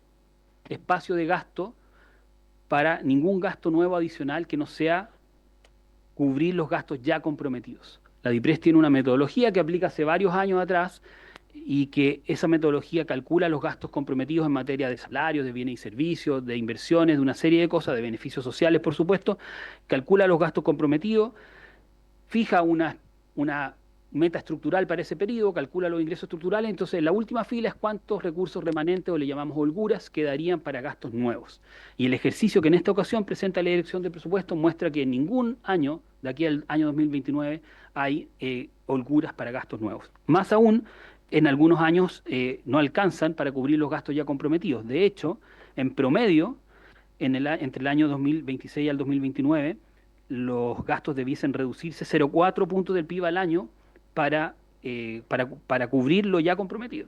espacio de gasto para ningún gasto nuevo adicional que no sea cubrir los gastos ya comprometidos. La DIPRES tiene una metodología que aplica hace varios años atrás y que esa metodología calcula los gastos comprometidos en materia de salarios, de bienes y servicios, de inversiones, de una serie de cosas, de beneficios sociales, por supuesto, calcula los gastos comprometidos, fija una meta estructural para ese periodo, calcula los ingresos estructurales, entonces la última fila es cuántos recursos remanentes, o le llamamos holguras, quedarían para gastos nuevos. Y el ejercicio que en esta ocasión presenta la Dirección de Presupuestos muestra que en ningún año, de aquí al año 2029, hay holguras para gastos nuevos. Más aún, en algunos años no alcanzan para cubrir los gastos ya comprometidos. De hecho, en promedio, entre el año 2026 y el 2029, los gastos debiesen reducirse 0,4 puntos del PIB al año para cubrir lo ya comprometido.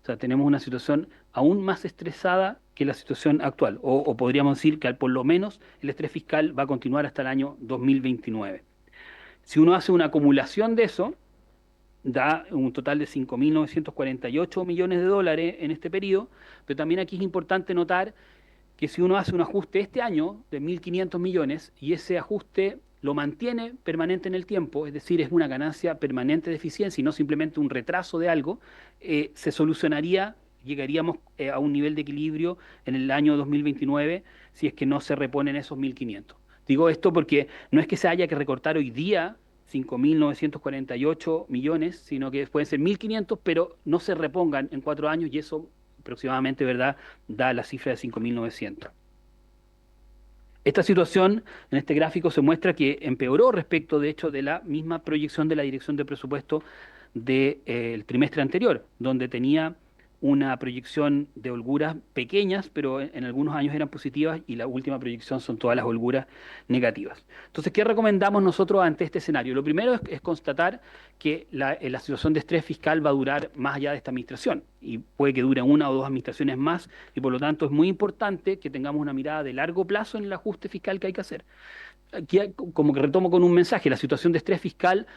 O sea, tenemos una situación aún más estresada que la situación actual, o podríamos decir que por lo menos el estrés fiscal va a continuar hasta el año 2029. Si uno hace una acumulación de eso, da un total de 5.948 millones de dólares en este periodo, pero también aquí es importante notar que si uno hace un ajuste este año de 1.500 millones y ese ajuste lo mantiene permanente en el tiempo, es decir, es una ganancia permanente de eficiencia y no simplemente un retraso de algo, se solucionaría, llegaríamos a un nivel de equilibrio en el año 2029 si es que no se reponen esos 1.500. Digo esto porque no es que se haya que recortar hoy día 5.948 millones, sino que pueden ser 1.500, pero no se repongan en 4 años y eso aproximadamente, ¿verdad?, da la cifra de 5.900. Esta situación en este gráfico se muestra que empeoró respecto, de hecho, de la misma proyección de la Dirección de Presupuesto del trimestre anterior, donde tenía una proyección de holguras pequeñas, pero en algunos años eran positivas y la última proyección son todas las holguras negativas. Entonces, ¿qué recomendamos nosotros ante este escenario? Lo primero es constatar que la situación de estrés fiscal va a durar más allá de esta administración y puede que dure 1 o 2 administraciones más y por lo tanto es muy importante que tengamos una mirada de largo plazo en el ajuste fiscal que hay que hacer. Aquí, como que retomo con un mensaje, la situación de estrés fiscal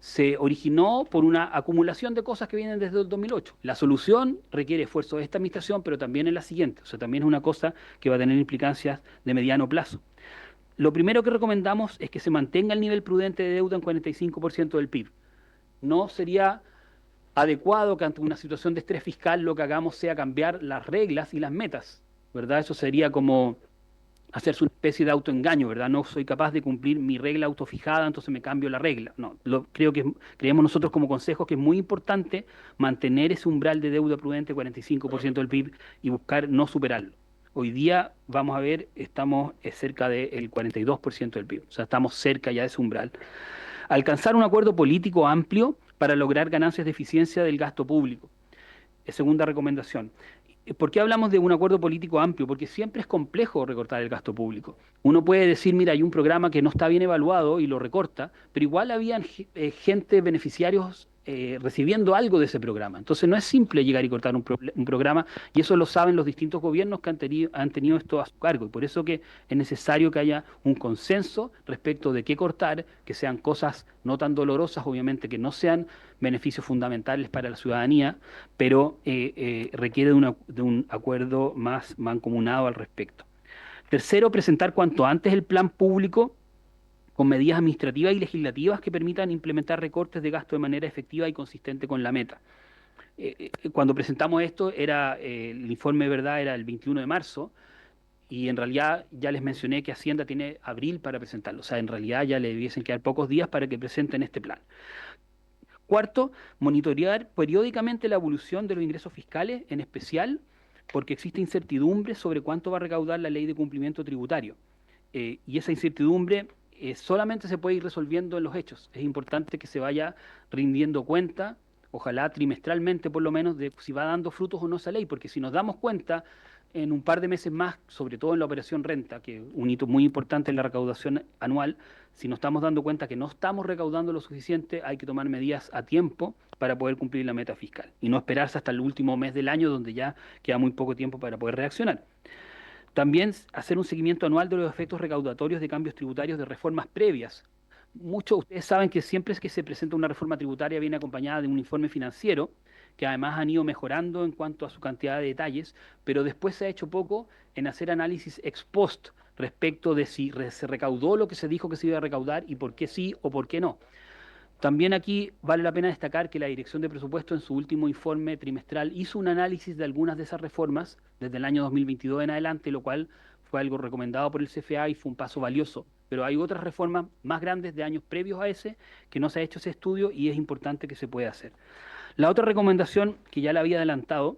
se originó por una acumulación de cosas que vienen desde el 2008. La solución requiere esfuerzo de esta administración, pero también en la siguiente. O sea, también es una cosa que va a tener implicancias de mediano plazo. Lo primero que recomendamos es que se mantenga el nivel prudente de deuda en 45% del PIB. No sería adecuado que ante una situación de estrés fiscal lo que hagamos sea cambiar las reglas y las metas, ¿verdad? Eso sería como hacerse una especie de autoengaño, ¿verdad? No soy capaz de cumplir mi regla autofijada, entonces me cambio la regla. No, creemos nosotros como consejo que es muy importante mantener ese umbral de deuda prudente, 45% del PIB, y buscar no superarlo. Hoy día, vamos a ver, estamos cerca del 42% del PIB, o sea, estamos cerca ya de ese umbral. Alcanzar un acuerdo político amplio para lograr ganancias de eficiencia del gasto público. Segunda recomendación. ¿Por qué hablamos de un acuerdo político amplio? Porque siempre es complejo recortar el gasto público. Uno puede decir, mira, hay un programa que no está bien evaluado y lo recorta, pero igual habían gente, beneficiarios recibiendo algo de ese programa. Entonces no es simple llegar y cortar un programa y eso lo saben los distintos gobiernos que han tenido esto a su cargo. Y por eso que es necesario que haya un consenso respecto de qué cortar, que sean cosas no tan dolorosas, obviamente, que no sean beneficios fundamentales para la ciudadanía, pero requiere de un acuerdo más mancomunado al respecto. Tercero, presentar cuanto antes el plan público con medidas administrativas y legislativas que permitan implementar recortes de gasto de manera efectiva y consistente con la meta. Cuando presentamos esto, el informe de verdad era el 21 de marzo, y en realidad ya les mencioné que Hacienda tiene abril para presentarlo, o sea, en realidad ya le debiesen quedar pocos días para que presenten este plan. Cuarto, monitorear periódicamente la evolución de los ingresos fiscales, en especial porque existe incertidumbre sobre cuánto va a recaudar la ley de cumplimiento tributario. Y esa incertidumbre solamente se puede ir resolviendo en los hechos. Es importante que se vaya rindiendo cuenta, ojalá trimestralmente por lo menos, de si va dando frutos o no esa ley, porque si nos damos cuenta en un par de meses más, sobre todo en la operación renta, que es un hito muy importante en la recaudación anual, si nos estamos dando cuenta que no estamos recaudando lo suficiente, hay que tomar medidas a tiempo para poder cumplir la meta fiscal y no esperarse hasta el último mes del año donde ya queda muy poco tiempo para poder reaccionar. También hacer un seguimiento anual de los efectos recaudatorios de cambios tributarios de reformas previas. Muchos ustedes saben que siempre es que se presenta una reforma tributaria viene acompañada de un informe financiero, que además han ido mejorando en cuanto a su cantidad de detalles, pero después se ha hecho poco en hacer análisis ex post respecto de si se recaudó lo que se dijo que se iba a recaudar y por qué sí o por qué no. También aquí vale la pena destacar que la Dirección de Presupuesto en su último informe trimestral hizo un análisis de algunas de esas reformas desde el año 2022 en adelante, lo cual fue algo recomendado por el CFA y fue un paso valioso. Pero hay otras reformas más grandes de años previos a ese que no se ha hecho ese estudio y es importante que se pueda hacer. La otra recomendación, que ya la había adelantado,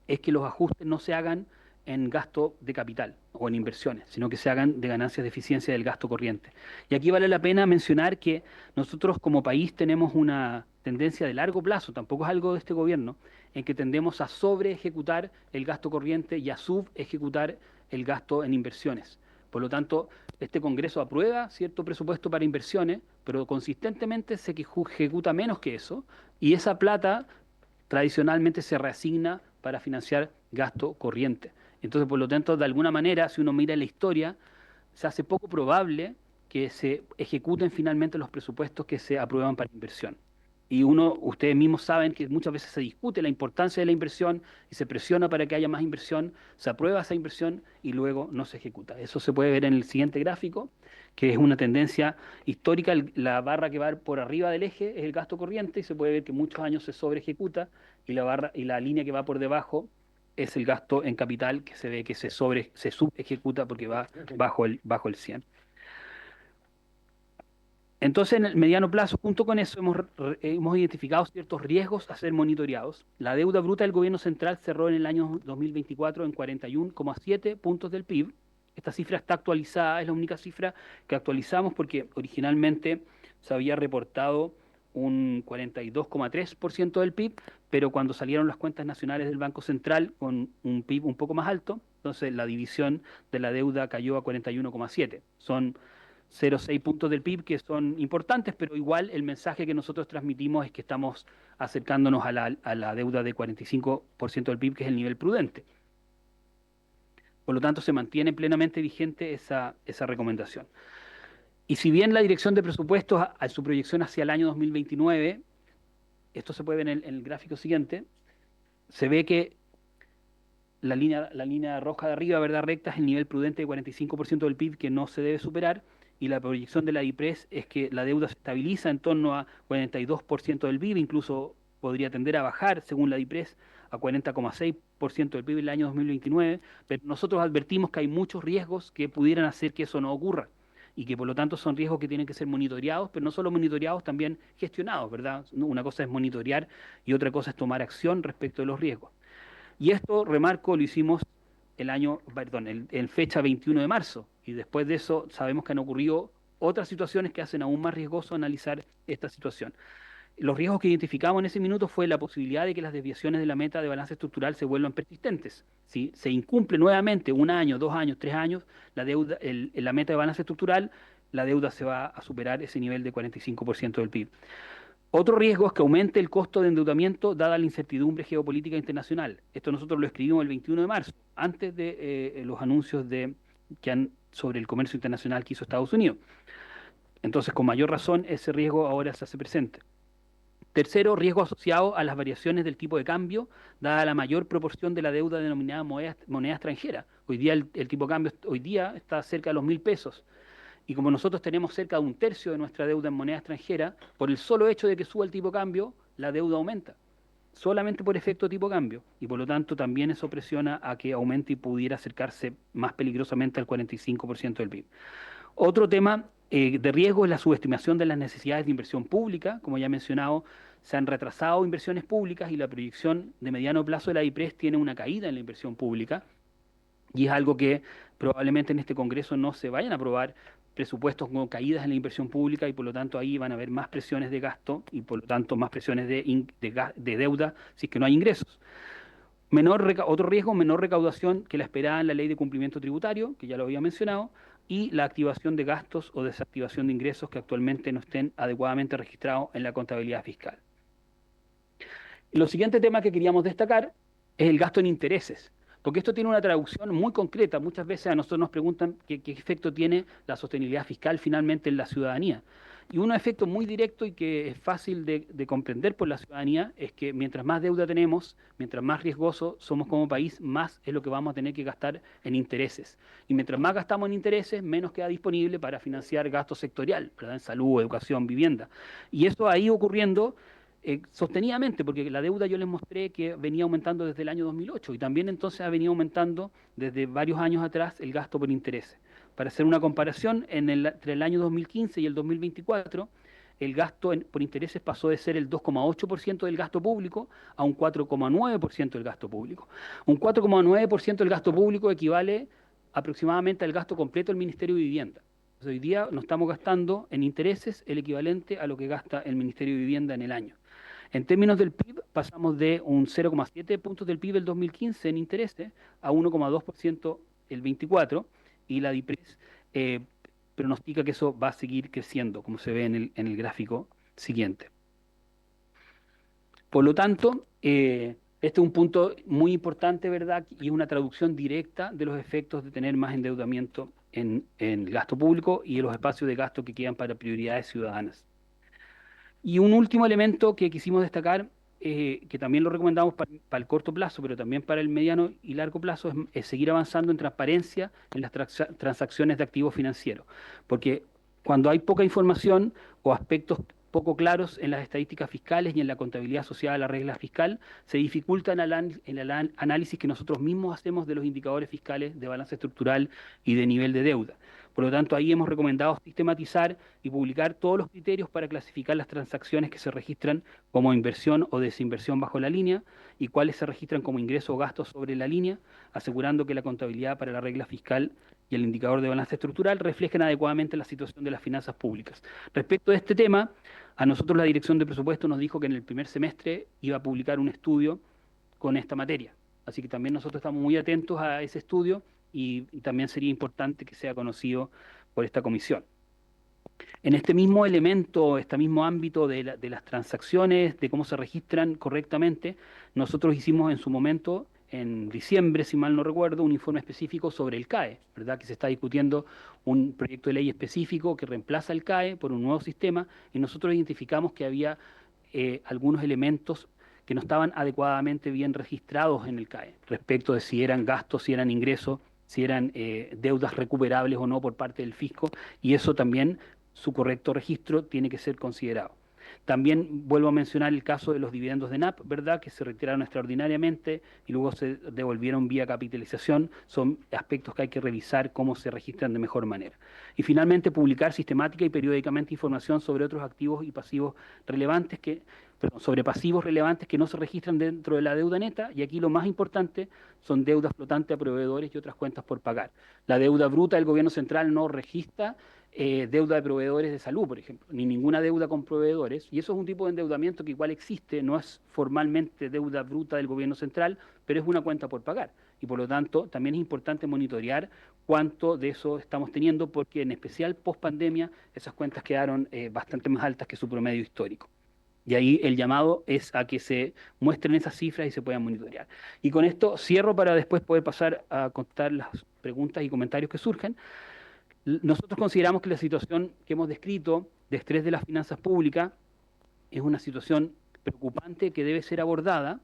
es que los ajustes no se hagan en gasto de capital o en inversiones, sino que se hagan de ganancias de eficiencia del gasto corriente. Y aquí vale la pena mencionar que nosotros como país tenemos una tendencia de largo plazo, tampoco es algo de este gobierno, en que tendemos a sobre ejecutar el gasto corriente y a sub ejecutar el gasto en inversiones. Por lo tanto, este Congreso aprueba cierto presupuesto para inversiones, pero consistentemente se ejecuta menos que eso, y esa plata tradicionalmente se reasigna para financiar gasto corriente. Entonces, por lo tanto, de alguna manera, si uno mira la historia, se hace poco probable que se ejecuten finalmente los presupuestos que se aprueban para inversión. Y ustedes mismos saben que muchas veces se discute la importancia de la inversión y se presiona para que haya más inversión, se aprueba esa inversión y luego no se ejecuta. Eso se puede ver en el siguiente gráfico, que es una tendencia histórica. La barra que va por arriba del eje es el gasto corriente y se puede ver que muchos años se sobre ejecuta y la línea que va por debajo es el gasto en capital, que se ve que se subejecuta porque va bajo el 100. Entonces, en el mediano plazo, junto con eso, hemos identificado ciertos riesgos a ser monitoreados. La deuda bruta del gobierno central cerró en el año 2024 en 41,7 puntos del PIB. Esta cifra está actualizada, es la única cifra que actualizamos porque originalmente se había reportado un 42,3% del PIB, pero cuando salieron las cuentas nacionales del Banco Central con un PIB un poco más alto, entonces la división de la deuda cayó a 41,7. Son 0,6 puntos del PIB que son importantes, pero igual el mensaje que nosotros transmitimos es que estamos acercándonos a la deuda de 45% del PIB, que es el nivel prudente. Por lo tanto, se mantiene plenamente vigente esa recomendación. Y si bien la Dirección de Presupuestos, a su proyección hacia el año 2029, esto se puede ver en el gráfico siguiente, se ve que la línea roja de arriba, ¿verdad? Recta, es el nivel prudente de 45% del PIB que no se debe superar, y la proyección de la IPRES es que la deuda se estabiliza en torno a 42% del PIB, incluso podría tender a bajar, según la IPRES, a 40,6% del PIB en el año 2029, pero nosotros advertimos que hay muchos riesgos que pudieran hacer que eso no ocurra, y que por lo tanto son riesgos que tienen que ser monitoreados, pero no solo monitoreados, también gestionados, ¿verdad? Una cosa es monitorear y otra cosa es tomar acción respecto de los riesgos. Y esto, remarco, lo hicimos en fecha 21 de marzo, y después de eso sabemos que han ocurrido otras situaciones que hacen aún más riesgoso analizar esta situación. Los riesgos que identificamos en ese minuto fue la posibilidad de que las desviaciones de la meta de balance estructural se vuelvan persistentes. Si se incumple nuevamente 1 año, 2 años, 3 años, la meta de balance estructural, la deuda se va a superar ese nivel de 45% del PIB. Otro riesgo es que aumente el costo de endeudamiento dada la incertidumbre geopolítica internacional. Esto nosotros lo escribimos el 21 de marzo, antes de los anuncios sobre el comercio internacional que hizo Estados Unidos. Entonces, con mayor razón, ese riesgo ahora se hace presente. Tercero, riesgo asociado a las variaciones del tipo de cambio, dada la mayor proporción de la deuda denominada moneda extranjera. Hoy día el tipo de cambio está cerca de los 1.000 pesos. Y como nosotros tenemos cerca de 1/3 de nuestra deuda en moneda extranjera, por el solo hecho de que suba el tipo de cambio, la deuda aumenta, solamente por efecto tipo de cambio. Y por lo tanto también eso presiona a que aumente y pudiera acercarse más peligrosamente al 45% del PIB. Otro tema de riesgo es la subestimación de las necesidades de inversión pública. Como ya he mencionado, se han retrasado inversiones públicas y la proyección de mediano plazo de la IPRES tiene una caída en la inversión pública. Y es algo que probablemente en este Congreso no se vayan a aprobar presupuestos con caídas en la inversión pública, y por lo tanto ahí van a haber más presiones de gasto y por lo tanto más presiones de deuda si es que no hay ingresos. Otro riesgo, menor recaudación que la esperada en la ley de cumplimiento tributario, que ya lo había mencionado, y la activación de gastos o desactivación de ingresos que actualmente no estén adecuadamente registrados en la contabilidad fiscal. Lo siguiente tema que queríamos destacar es el gasto en intereses. Porque esto tiene una traducción muy concreta. Muchas veces a nosotros nos preguntan qué efecto tiene la sostenibilidad fiscal finalmente en la ciudadanía. Y un efecto muy directo y que es fácil de comprender por la ciudadanía es que mientras más deuda tenemos, mientras más riesgoso somos como país, más es lo que vamos a tener que gastar en intereses. Y mientras más gastamos en intereses, menos queda disponible para financiar gasto sectorial, ¿verdad? En salud, educación, vivienda. Y eso ha ido ocurriendo sostenidamente, porque la deuda yo les mostré que venía aumentando desde el año 2008 y también entonces ha venido aumentando desde varios años atrás el gasto por intereses. Para hacer una comparación, entre el año 2015 y el 2024, el gasto por intereses pasó de ser el 2,8% del gasto público a un 4,9% del gasto público. Un 4,9% del gasto público equivale aproximadamente al gasto completo del Ministerio de Vivienda. Entonces, hoy día nos estamos gastando en intereses el equivalente a lo que gasta el Ministerio de Vivienda en el año. En términos del PIB, pasamos de un 0,7 puntos del PIB el 2015 en intereses a 1,2% el 24, y la DIPRES pronostica que eso va a seguir creciendo, como se ve en el gráfico siguiente. Por lo tanto, este es un punto muy importante, ¿verdad? Y una traducción directa de los efectos de tener más endeudamiento en el gasto público y en los espacios de gasto que quedan para prioridades ciudadanas. Y un último elemento que quisimos destacar, que también lo recomendamos para el corto plazo, pero también para el mediano y largo plazo, es seguir avanzando en transparencia en las transacciones de activos financieros. Porque cuando hay poca información o aspectos poco claros en las estadísticas fiscales y en la contabilidad asociada a la regla fiscal, se dificulta el análisis que nosotros mismos hacemos de los indicadores fiscales de balance estructural y de nivel de deuda. Por lo tanto, ahí hemos recomendado sistematizar y publicar todos los criterios para clasificar las transacciones que se registran como inversión o desinversión bajo la línea y cuáles se registran como ingreso o gasto sobre la línea, asegurando que la contabilidad para la regla fiscal y el indicador de balance estructural reflejen adecuadamente la situación de las finanzas públicas. Respecto a este tema, a nosotros la Dirección de Presupuesto nos dijo que en el primer semestre iba a publicar un estudio con esta materia. Así que también nosotros estamos muy atentos a ese estudio y también sería importante que sea conocido por esta comisión. En este mismo elemento, este mismo ámbito de las transacciones, de cómo se registran correctamente, nosotros hicimos en su momento, en diciembre, si mal no recuerdo, un informe específico sobre el CAE, ¿verdad? Que se está discutiendo un proyecto de ley específico que reemplaza el CAE por un nuevo sistema y nosotros identificamos que había algunos elementos que no estaban adecuadamente bien registrados en el CAE, respecto de si eran gastos, si eran ingresos, si eran deudas recuperables o no por parte del fisco, y eso también, su correcto registro tiene que ser considerado. También vuelvo a mencionar el caso de los dividendos de NAP, ¿verdad? Que se retiraron extraordinariamente y luego se devolvieron vía capitalización. Son aspectos que hay que revisar cómo se registran de mejor manera. Y finalmente, publicar sistemática y periódicamente información sobre otros activos y pasivos relevantes sobre pasivos relevantes que no se registran dentro de la deuda neta, y aquí lo más importante son deudas flotantes a proveedores y otras cuentas por pagar. La deuda bruta del gobierno central no registra deuda de proveedores de salud, por ejemplo, ni ninguna deuda con proveedores, y eso es un tipo de endeudamiento que igual existe, no es formalmente deuda bruta del gobierno central, pero es una cuenta por pagar, y por lo tanto también es importante monitorear cuánto de eso estamos teniendo, porque en especial post pandemia esas cuentas quedaron bastante más altas que su promedio histórico. Y ahí el llamado es a que se muestren esas cifras y se puedan monitorear. Y con esto cierro para después poder pasar a contestar las preguntas y comentarios que surgen. Nosotros consideramos que la situación que hemos descrito de estrés de las finanzas públicas es una situación preocupante que debe ser abordada.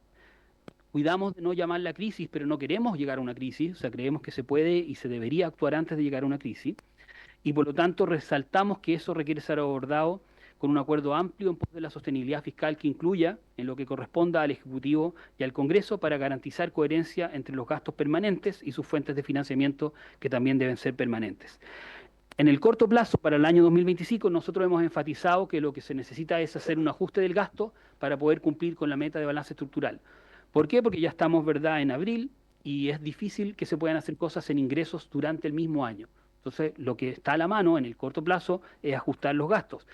Cuidamos de no llamarla crisis, pero no queremos llegar a una crisis, o sea, creemos que se puede y se debería actuar antes de llegar a una crisis. Y por lo tanto resaltamos que eso requiere ser abordado con un acuerdo amplio en pos de la sostenibilidad fiscal que incluya en lo que corresponda al Ejecutivo y al Congreso para garantizar coherencia entre los gastos permanentes y sus fuentes de financiamiento que también deben ser permanentes. En el corto plazo, para el año 2025, nosotros hemos enfatizado que lo que se necesita es hacer un ajuste del gasto para poder cumplir con la meta de balance estructural. ¿Por qué? Porque ya estamos, ¿verdad?, en abril y es difícil que se puedan hacer cosas en ingresos durante el mismo año. Entonces, lo que está a la mano en el corto plazo es ajustar los gastos.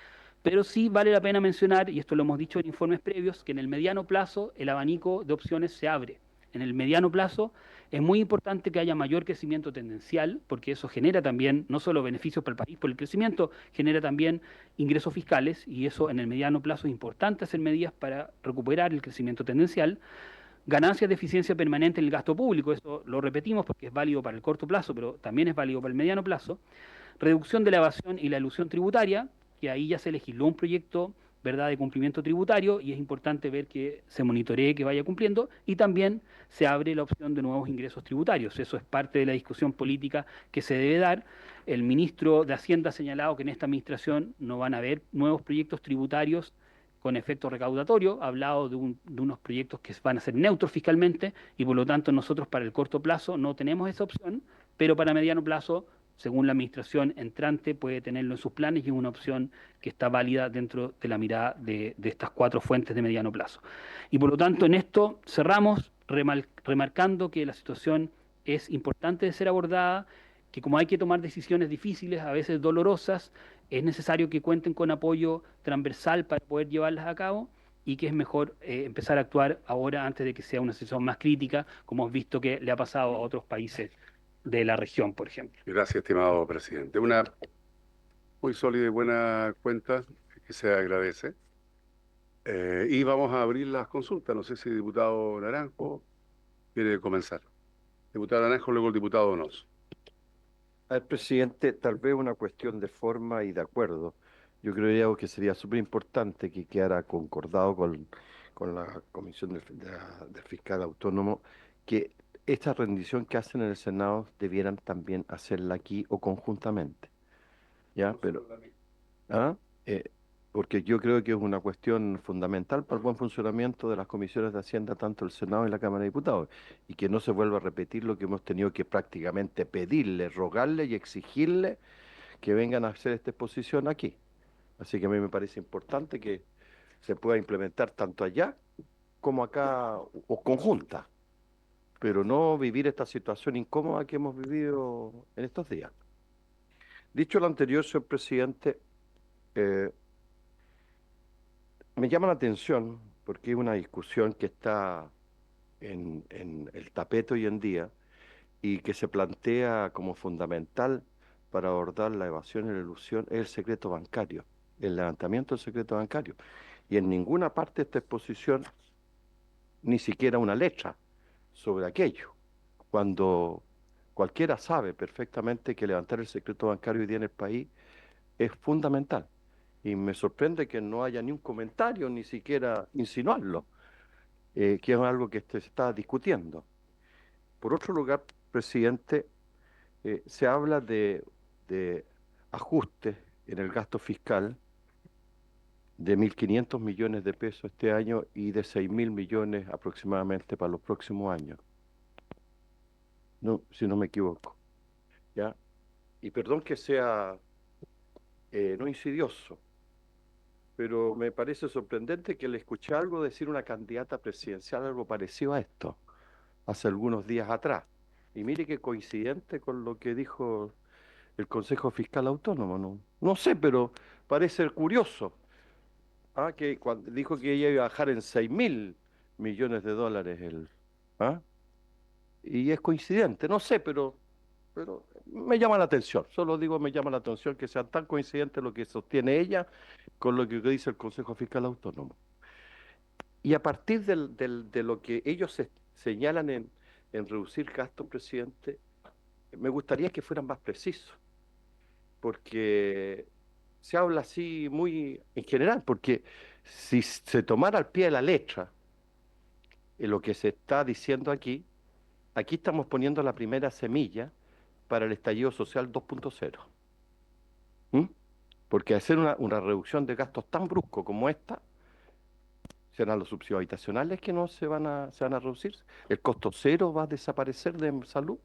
Pero sí vale la pena mencionar, y esto lo hemos dicho en informes previos, que en el mediano plazo el abanico de opciones se abre. En el mediano plazo es muy importante que haya mayor crecimiento tendencial, porque eso genera también no solo beneficios para el país por el crecimiento, genera también ingresos fiscales, y eso en el mediano plazo es importante hacer medidas para recuperar el crecimiento tendencial. Ganancias de eficiencia permanente en el gasto público, eso lo repetimos porque es válido para el corto plazo, pero también es válido para el mediano plazo. Reducción de la evasión y la elusión tributaria, que ahí ya se legisló un proyecto, ¿verdad?, de cumplimiento tributario y es importante ver que se monitoree que vaya cumpliendo y también se abre la opción de nuevos ingresos tributarios. Eso es parte de la discusión política que se debe dar. El ministro de Hacienda ha señalado que en esta administración no van a haber nuevos proyectos tributarios con efecto recaudatorio, ha hablado de unos proyectos que van a ser neutros fiscalmente y por lo tanto nosotros para el corto plazo no tenemos esa opción, pero para mediano plazo, según la administración entrante, puede tenerlo en sus planes y es una opción que está válida dentro de la mirada de estas 4 fuentes de mediano plazo. Y por lo tanto en esto cerramos remarcando que la situación es importante de ser abordada, que como hay que tomar decisiones difíciles, a veces dolorosas, es necesario que cuenten con apoyo transversal para poder llevarlas a cabo y que es mejor empezar a actuar ahora antes de que sea una situación más crítica, como hemos visto que le ha pasado a otros países de la región, por ejemplo. Gracias, estimado presidente. Una muy sólida y buena cuenta que se agradece. Y vamos a abrir las consultas. No sé si el diputado Naranjo quiere comenzar. Diputado Naranjo, luego el diputado Donoso. A ver, presidente, tal vez una cuestión de forma y de acuerdo. Yo creo que sería súper importante que quedara concordado con la Comisión del Fiscal Autónomo que esta rendición que hacen en el Senado debieran también hacerla aquí o conjuntamente. ¿Ya? Pero, ¿ah? Eh, porque yo creo que es una cuestión fundamental para el buen funcionamiento de las comisiones de Hacienda, tanto el Senado y la Cámara de Diputados, y que no se vuelva a repetir lo que hemos tenido que prácticamente pedirle, rogarle y exigirle que vengan a hacer esta exposición aquí. Así que a mí me parece importante que se pueda implementar tanto allá como acá o conjunta, pero no vivir esta situación incómoda que hemos vivido en estos días. Dicho lo anterior, señor presidente, eh, me llama la atención porque es una discusión que está en el tapete hoy en día y que se plantea como fundamental para abordar la evasión y la ilusión es el secreto bancario, el levantamiento del secreto bancario. Y en ninguna parte de esta exposición, ni siquiera una letra sobre aquello, cuando cualquiera sabe perfectamente que levantar el secreto bancario hoy día en el país es fundamental. Y me sorprende que no haya ni un comentario, ni siquiera insinuarlo, que es algo que se está discutiendo. Por otro lugar, presidente, se habla de ajustes en el gasto fiscal de 1.500 millones de pesos este año y de 6.000 millones aproximadamente para los próximos años. No, si no me equivoco. ¿Ya? Y perdón que sea no insidioso, pero me parece sorprendente que le escuché algo decir una candidata presidencial, algo parecido a esto, hace algunos días atrás. Y mire qué coincidente con lo que dijo el Consejo Fiscal Autónomo, ¿no? No sé, pero parece curioso. Que cuando dijo que ella iba a bajar en 6.000 millones de dólares ¿ah? Y es coincidente, no sé, pero me llama la atención. Solo digo, me llama la atención que sean tan coincidentes lo que sostiene ella con lo que dice el Consejo Fiscal Autónomo. Y a partir de lo que ellos señalan en reducir gastos, presidente, me gustaría que fueran más precisos, porque se habla así muy en general, porque si se tomara al pie de la letra lo que se está diciendo aquí estamos poniendo la primera semilla para el estallido social 2.0. ¿Mm? Porque hacer una reducción de gastos tan brusco como esta, serán los subsidios habitacionales que no se van a reducir, el costo cero va a desaparecer de salud,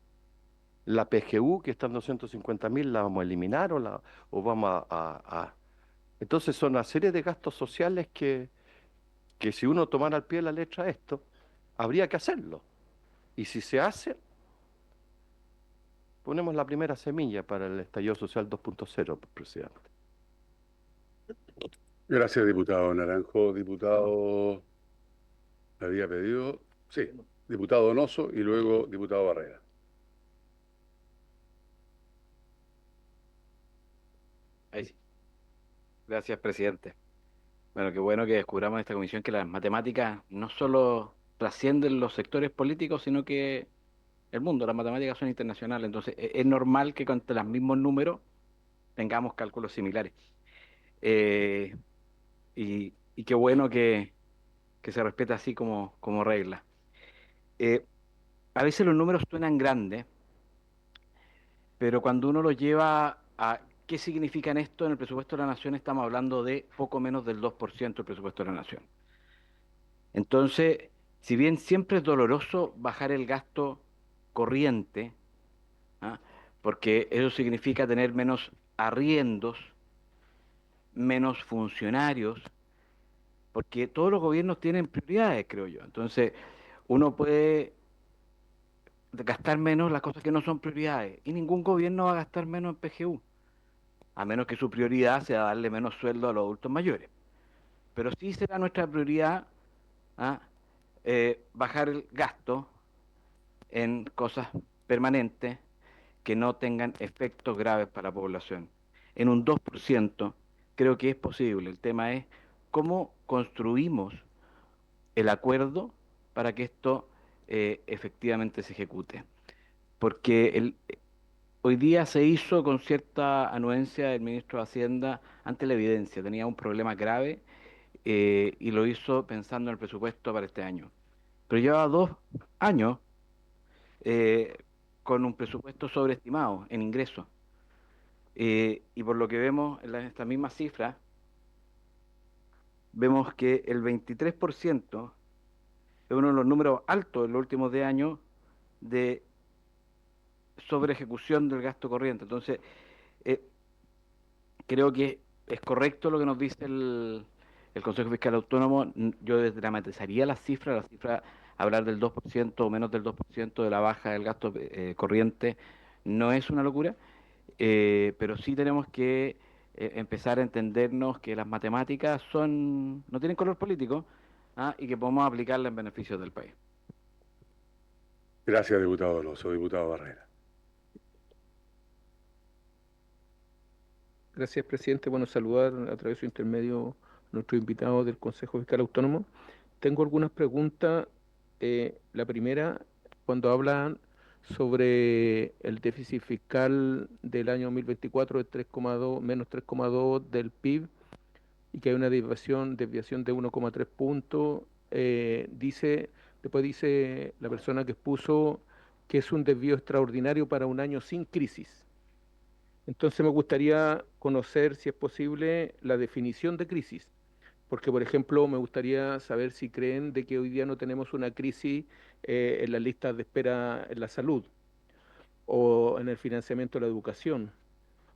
la PGU que está en 250.000 la vamos a eliminar o vamos Entonces son una serie de gastos sociales que si uno tomara al pie de la letra esto, habría que hacerlo. Y si se hace, ponemos la primera semilla para el estallido social 2.0, presidente. Gracias, diputado Naranjo. Diputado, le había pedido, sí, diputado Donoso y luego diputado Barrera. Ahí sí. Gracias, presidente. Bueno, qué bueno que descubramos en esta comisión que las matemáticas no solo trascienden los sectores políticos, sino que el mundo, las matemáticas son internacionales, entonces es normal que con los mismos números tengamos cálculos similares. Eh, y qué bueno que se respeta así como regla. Eh, a veces los números suenan grandes, pero cuando uno los lleva a qué significan esto en el presupuesto de la Nación, estamos hablando de poco menos del 2% del presupuesto de la Nación. Entonces, si bien siempre es doloroso bajar el gasto corriente, ¿ah? Porque eso significa tener menos arriendos, menos funcionarios, porque todos los gobiernos tienen prioridades, creo yo. Entonces, uno puede gastar menos las cosas que no son prioridades, y ningún gobierno va a gastar menos en PGU, a menos que su prioridad sea darle menos sueldo a los adultos mayores. Pero sí será nuestra prioridad, ¿ah? Bajar el gasto en cosas permanentes que no tengan efectos graves para la población. En un 2% creo que es posible. El tema es cómo construimos el acuerdo para que esto efectivamente se ejecute. Porque hoy día se hizo con cierta anuencia del ministro de Hacienda ante la evidencia. Tenía un problema grave y lo hizo pensando en el presupuesto para este año. Pero lleva 2 años eh, con un presupuesto sobreestimado en ingresos. Y por lo que vemos en estas mismas cifras, vemos que el 23% es uno de los números altos en los últimos 10 años de sobre ejecución del gasto corriente. Entonces, eh, creo que es correcto lo que nos dice el Consejo Fiscal Autónomo. Yo desdramatizaría las cifras, hablar del 2% o menos del 2% de la baja del gasto corriente no es una locura, pero sí tenemos que empezar a entendernos que las matemáticas no tienen color político, ¿ah? Y que podemos aplicarlas en beneficio del país. Gracias, diputado Alonso. Diputado Barrera. Gracias, presidente. Bueno, saludar a través de su intermedio a nuestro invitado del Consejo Fiscal Autónomo. Tengo algunas preguntas. La primera, cuando hablan sobre el déficit fiscal del año 2024 de 3,2, menos 3,2 del PIB, y que hay una desviación de 1,3 puntos, después dice la persona que expuso que es un desvío extraordinario para un año sin crisis. Entonces me gustaría conocer, si es posible, la definición de crisis, porque, por ejemplo, me gustaría saber si creen de que hoy día no tenemos una crisis en las listas de espera en la salud o en el financiamiento de la educación.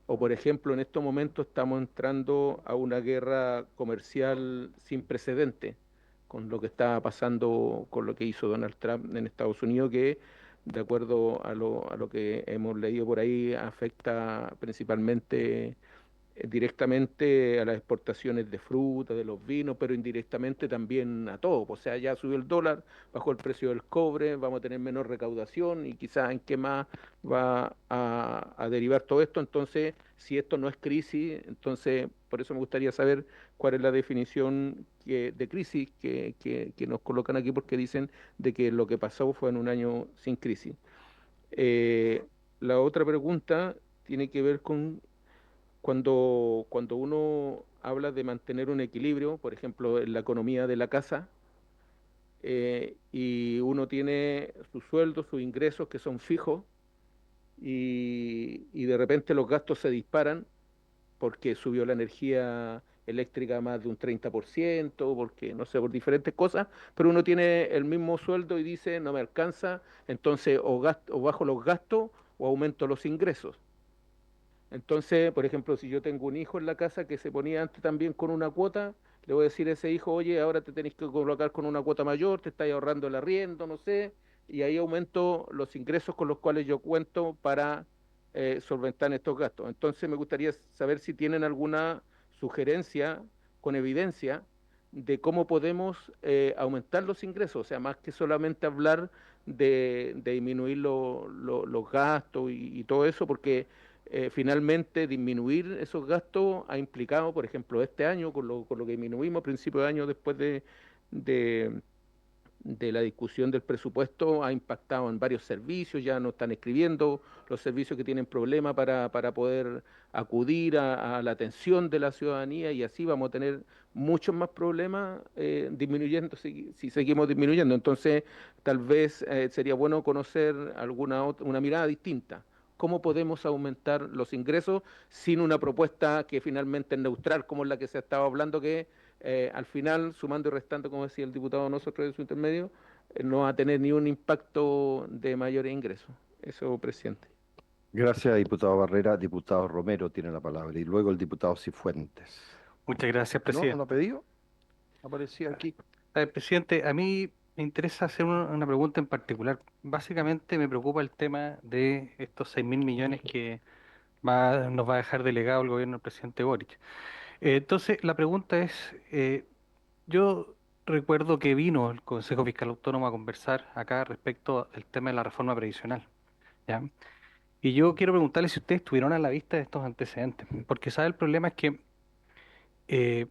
O, por ejemplo, en estos momentos estamos entrando a una guerra comercial sin precedentes con lo que está pasando, con lo que hizo Donald Trump en Estados Unidos, que, de acuerdo a lo que hemos leído por ahí, afecta principalmente directamente a las exportaciones de fruta, de los vinos, pero indirectamente también a todo. O sea, ya subió el dólar, bajó el precio del cobre, vamos a tener menor recaudación y quizás en qué más va a derivar todo esto. Entonces, si esto no es crisis, entonces por eso me gustaría saber cuál es la definición de crisis que nos colocan aquí, porque dicen de que lo que pasó fue en un año sin crisis. La otra pregunta tiene que ver con cuando uno habla de mantener un equilibrio, por ejemplo, en la economía de la casa, y uno tiene sus sueldos, sus ingresos que son fijos, y de repente los gastos se disparan porque subió la energía eléctrica más de un 30%, porque no sé, por diferentes cosas, pero uno tiene el mismo sueldo y dice, no me alcanza, entonces o bajo los gastos o aumento los ingresos. Entonces, por ejemplo, si yo tengo un hijo en la casa que se ponía antes también con una cuota, le voy a decir a ese hijo, oye, ahora te tenés que colocar con una cuota mayor, te estás ahorrando el arriendo, no sé, y ahí aumento los ingresos con los cuales yo cuento para solventar estos gastos. Entonces, me gustaría saber si tienen alguna sugerencia con evidencia de cómo podemos aumentar los ingresos, o sea, más que solamente hablar de disminuir los gastos y todo eso, porque finalmente disminuir esos gastos ha implicado, por ejemplo, este año, con lo que disminuimos a principios de año después de de la discusión del presupuesto ha impactado en varios servicios, ya no están escribiendo los servicios que tienen problemas para poder acudir a la atención de la ciudadanía, y así vamos a tener muchos más problemas disminuyendo si seguimos disminuyendo. Entonces, tal vez sería bueno conocer una mirada distinta. ¿Cómo podemos aumentar los ingresos sin una propuesta que finalmente es neutral, como es la que se ha estado hablando, que al final, sumando y restando, como decía el diputado nosotros de su intermedio, no va a tener ni un impacto de mayores ingresos? Eso, presidente. Gracias, diputado Barrera. Diputado Romero tiene la palabra y luego el diputado Cifuentes. Muchas gracias, ¿No? presidente. ¿No ha pedido? Aparecía aquí. Presidente, a mí me interesa hacer una pregunta en particular. Básicamente me preocupa el tema de estos 6.000 millones que nos va a dejar delegado el gobierno del presidente Boric. Entonces, la pregunta es, yo recuerdo que vino el Consejo Fiscal Autónomo a conversar acá respecto al tema de la reforma previsional, ¿ya? Y yo quiero preguntarle si ustedes estuvieron a la vista de estos antecedentes, porque sabe, el problema es que eh,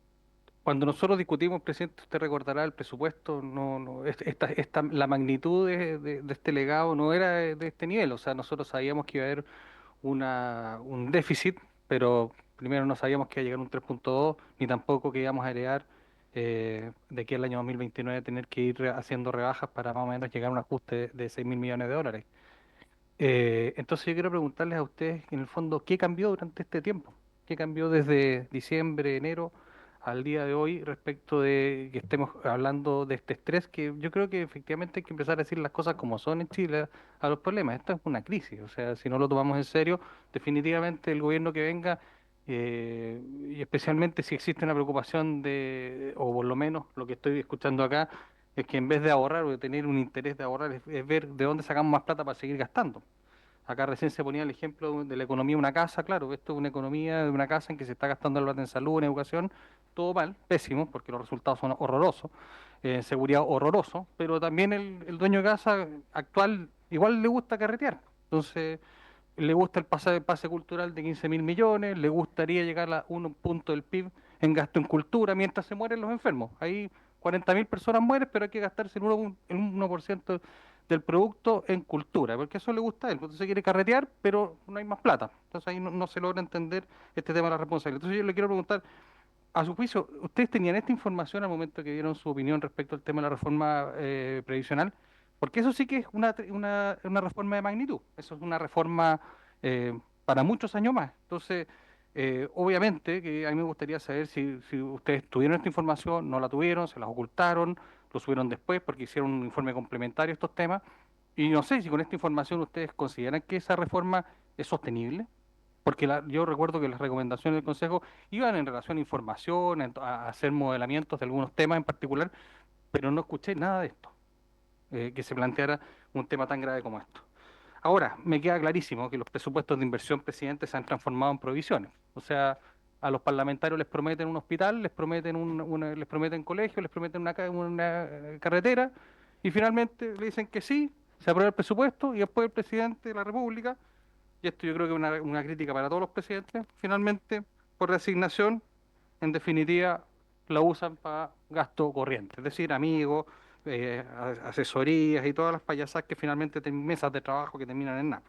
cuando nosotros discutimos, presidente, usted recordará el presupuesto, la magnitud de este legado no era de este nivel. O sea, nosotros sabíamos que iba a haber un déficit, pero primero no sabíamos que iba a llegar un 3.2, ni tampoco que íbamos a heredar de aquí al año 2029 tener que ir haciendo rebajas para más o menos llegar a un ajuste de 6.000 millones de dólares. Entonces yo quiero preguntarles a ustedes, en el fondo, ¿qué cambió durante este tiempo? ¿Qué cambió desde diciembre, enero al día de hoy respecto de que estemos hablando de este estrés? Que yo creo que efectivamente hay que empezar a decir las cosas como son en Chile a los problemas. Esto es una crisis, o sea, si no lo tomamos en serio, definitivamente el gobierno que venga, y especialmente si existe una preocupación o por lo menos lo que estoy escuchando acá, es que en vez de ahorrar o de tener un interés de ahorrar, es ver de dónde sacamos más plata para seguir gastando. Acá recién se ponía el ejemplo de la economía de una casa. Claro, esto es una economía de una casa en que se está gastando la plata en salud, en educación, todo mal, pésimo, porque los resultados son horrorosos, en seguridad horroroso, pero también el dueño de casa actual igual le gusta carretear. Entonces, le gusta el pase cultural de 15.000 millones, le gustaría llegar a un punto del PIB en gasto en cultura mientras se mueren los enfermos. Ahí 40.000 personas mueren, pero hay que gastarse el 1% del producto en cultura, porque eso le gusta a él. Entonces quiere carretear, pero no hay más plata. Entonces ahí no se logra entender este tema de la responsabilidad. Entonces yo le quiero preguntar, a su juicio, ¿ustedes tenían esta información al momento que dieron su opinión respecto al tema de la reforma previsional? Porque eso sí que es una reforma de magnitud. Eso es una reforma para muchos años más. Entonces, obviamente que a mí me gustaría saber si ustedes tuvieron esta información, no la tuvieron, se las ocultaron, lo subieron después porque hicieron un informe complementario a estos temas. Y no sé si con esta información ustedes consideran que esa reforma es sostenible. Porque yo recuerdo que las recomendaciones del Consejo iban en relación a información, a hacer modelamientos de algunos temas en particular, pero no escuché nada de esto, que se planteara un tema tan grave como esto. Ahora, me queda clarísimo que los presupuestos de inversión, presidente, se han transformado en provisiones. O sea, a los parlamentarios les prometen un hospital, les prometen les prometen colegio, les prometen una carretera, y finalmente le dicen que sí, se aprueba el presupuesto, y después el presidente de la República, y esto yo creo que es una crítica para todos los presidentes, finalmente, por resignación, en definitiva, la usan para gasto corriente, es decir, amigos, asesorías y todas las payasadas que finalmente tienen mesas de trabajo que terminan en nada,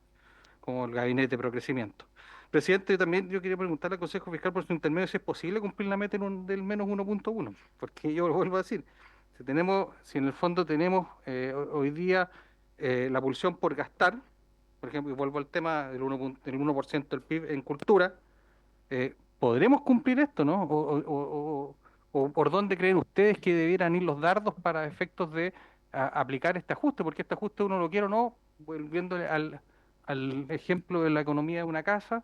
como el gabinete de procrecimiento. Presidente, también yo quería preguntarle al Consejo Fiscal por su intermedio si es posible cumplir la meta del menos 1.1, porque yo lo vuelvo a decir, si en el fondo tenemos hoy día la pulsión por gastar, por ejemplo, y vuelvo al tema del 1% del PIB en cultura, ¿podremos cumplir esto, no? O ¿por dónde creen ustedes que debieran ir los dardos para efectos de aplicar este ajuste? Porque este ajuste uno lo quiere o no, volviéndole al ejemplo de la economía de una casa,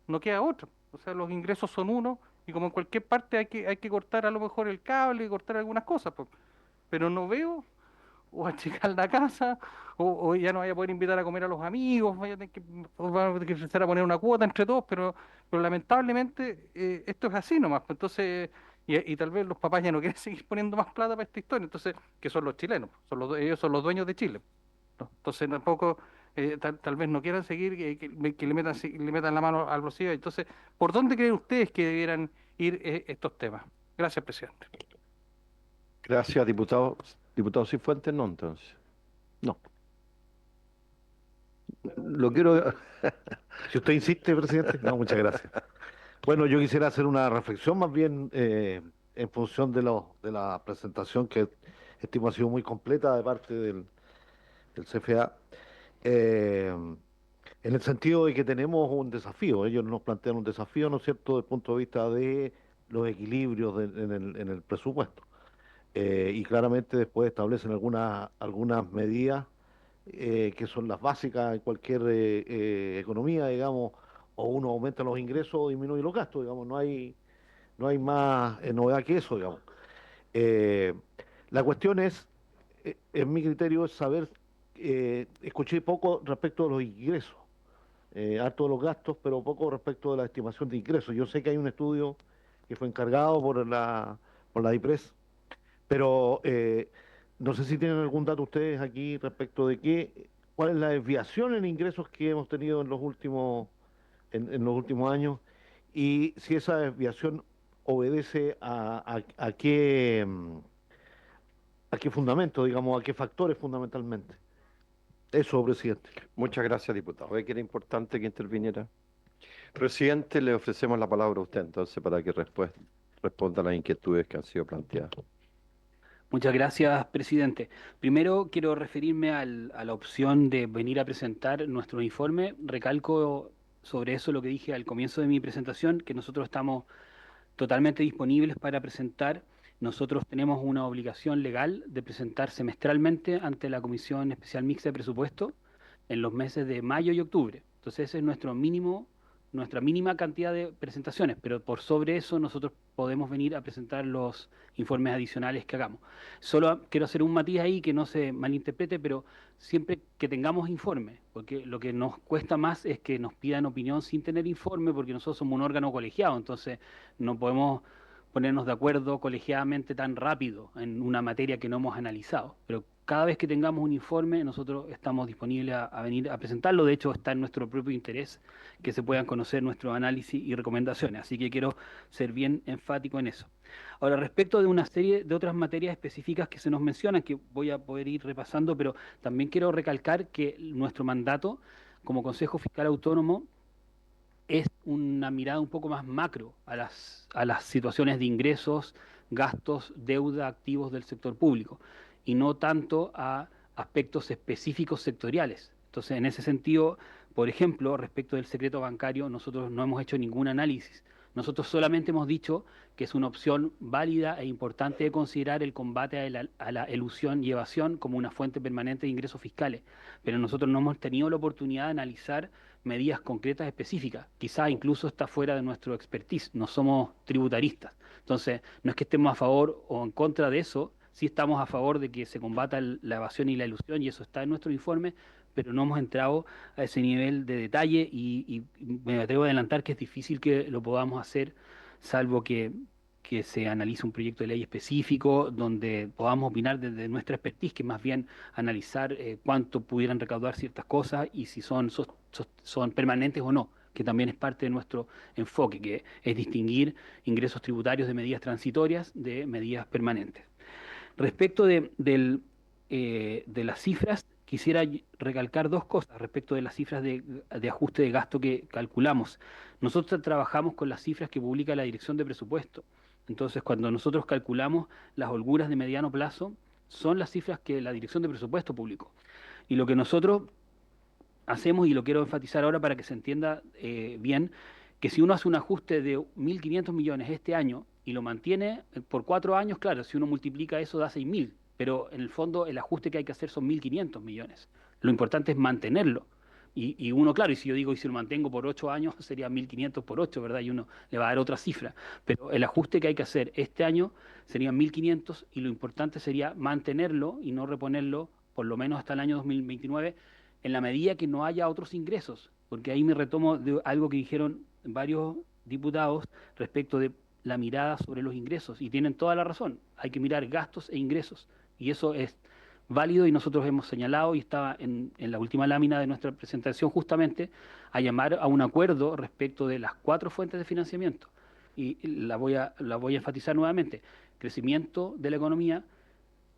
no queda otro. O sea, los ingresos son uno y como en cualquier parte hay que cortar a lo mejor el cable y cortar algunas cosas, pues. Pero no veo o achicar la casa, o ya no vaya a poder invitar a comer a los amigos, va a tener que empezar a poner una cuota entre todos, pero lamentablemente esto es así nomás. Pues. Entonces, y tal vez los papás ya no quieren seguir poniendo más plata para esta historia, entonces, que son los chilenos, ellos son los dueños de Chile, ¿no? Entonces tampoco, tal vez no quieran seguir, que le metan la mano al bolsillo. Entonces, ¿por dónde creen ustedes que debieran ir estos temas? Gracias, presidente. Gracias, diputado. Diputado Cifuentes, no, entonces. No. Lo quiero. Si usted insiste, presidente. No, muchas gracias. Bueno, yo quisiera hacer una reflexión más bien en función de la presentación que estimo ha sido muy completa de parte del CFA. eh, en el sentido de que tenemos un desafío. Ellos nos plantean un desafío, ¿no es cierto?, desde el punto de vista de los equilibrios en el presupuesto. Y claramente después establecen algunas medidas que son las básicas en cualquier economía, digamos, o uno aumenta los ingresos o disminuye los gastos, digamos, no hay más novedad que eso, digamos. Eh, la cuestión es, en mi criterio, es saber, escuché poco respecto de los ingresos, harto de los gastos, pero poco respecto de la estimación de ingresos. Yo sé que hay un estudio que fue encargado por la DIPRES, pero no sé si tienen algún dato ustedes aquí respecto de cuál es la desviación en ingresos que hemos tenido en los últimos años y si esa desviación obedece a qué fundamento, digamos, a qué factores fundamentalmente. Eso, presidente. Muchas gracias, diputado. ¿Ve que era importante que interviniera? Presidente, le ofrecemos la palabra a usted entonces para que responda a las inquietudes que han sido planteadas. Muchas gracias, presidente. Primero quiero referirme a la opción de venir a presentar nuestro informe. Recalco sobre eso lo que dije al comienzo de mi presentación, que nosotros estamos totalmente disponibles para presentar. Nosotros tenemos una obligación legal de presentar semestralmente ante la Comisión Especial Mixta de Presupuesto en los meses de mayo y octubre. Entonces ese es nuestro mínimo, nuestra mínima cantidad de presentaciones, pero por sobre eso nosotros podemos venir a presentar los informes adicionales que hagamos. Solo quiero hacer un matiz ahí que no se malinterprete, pero siempre que tengamos informe, porque lo que nos cuesta más es que nos pidan opinión sin tener informe, porque nosotros somos un órgano colegiado, entonces no podemos ponernos de acuerdo colegiadamente tan rápido en una materia que no hemos analizado. Pero cada vez que tengamos un informe, nosotros estamos disponibles a venir a presentarlo. De hecho, está en nuestro propio interés que se puedan conocer nuestro análisis y recomendaciones. Así que quiero ser bien enfático en eso. Ahora, respecto de una serie de otras materias específicas que se nos mencionan, que voy a poder ir repasando, pero también quiero recalcar que nuestro mandato como Consejo Fiscal Autónomo es una mirada un poco más macro a las situaciones de ingresos, gastos, deuda, activos del sector público, y no tanto a aspectos específicos sectoriales. Entonces, en ese sentido, por ejemplo, respecto del secreto bancario, nosotros no hemos hecho ningún análisis. Nosotros solamente hemos dicho que es una opción válida e importante de considerar el combate a la elusión y evasión como una fuente permanente de ingresos fiscales, pero nosotros no hemos tenido la oportunidad de analizar medidas concretas específicas. Quizá incluso está fuera de nuestro expertise, no somos tributaristas. Entonces, no es que estemos a favor o en contra de eso, sí estamos a favor de que se combata la evasión y la ilusión, y eso está en nuestro informe, pero no hemos entrado a ese nivel de detalle y me atrevo a adelantar que es difícil que lo podamos hacer, salvo que se analice un proyecto de ley específico donde podamos opinar desde nuestra expertise, que más bien analizar cuánto pudieran recaudar ciertas cosas y si son permanentes o no, que también es parte de nuestro enfoque, que es distinguir ingresos tributarios de medidas transitorias de medidas permanentes. Respecto de las cifras, quisiera recalcar dos cosas respecto de las cifras de ajuste de gasto que calculamos. Nosotros trabajamos con las cifras que publica la Dirección de Presupuesto. Entonces, cuando nosotros calculamos las holguras de mediano plazo, son las cifras que la Dirección de Presupuesto publicó. Y lo que nosotros hacemos, y lo quiero enfatizar ahora para que se entienda bien, que si uno hace un ajuste de 1.500 millones este año y lo mantiene por 4 años, claro, si uno multiplica eso da 6.000, pero en el fondo el ajuste que hay que hacer son 1.500 millones. Lo importante es mantenerlo. Y uno, claro, y si yo digo, y si lo mantengo por 8 años, sería 1.500 por 8, ¿verdad? Y uno le va a dar otra cifra. Pero el ajuste que hay que hacer este año serían 1.500 y lo importante sería mantenerlo y no reponerlo por lo menos hasta el año 2029 en la medida que no haya otros ingresos. Porque ahí me retomo de algo que dijeron varios diputados respecto de la mirada sobre los ingresos. Y tienen toda la razón. Hay que mirar gastos e ingresos. Y eso es válido y nosotros hemos señalado, y estaba en la última lámina de nuestra presentación justamente, a llamar a un acuerdo respecto de las 4 fuentes de financiamiento. Y la voy a enfatizar nuevamente. Crecimiento de la economía,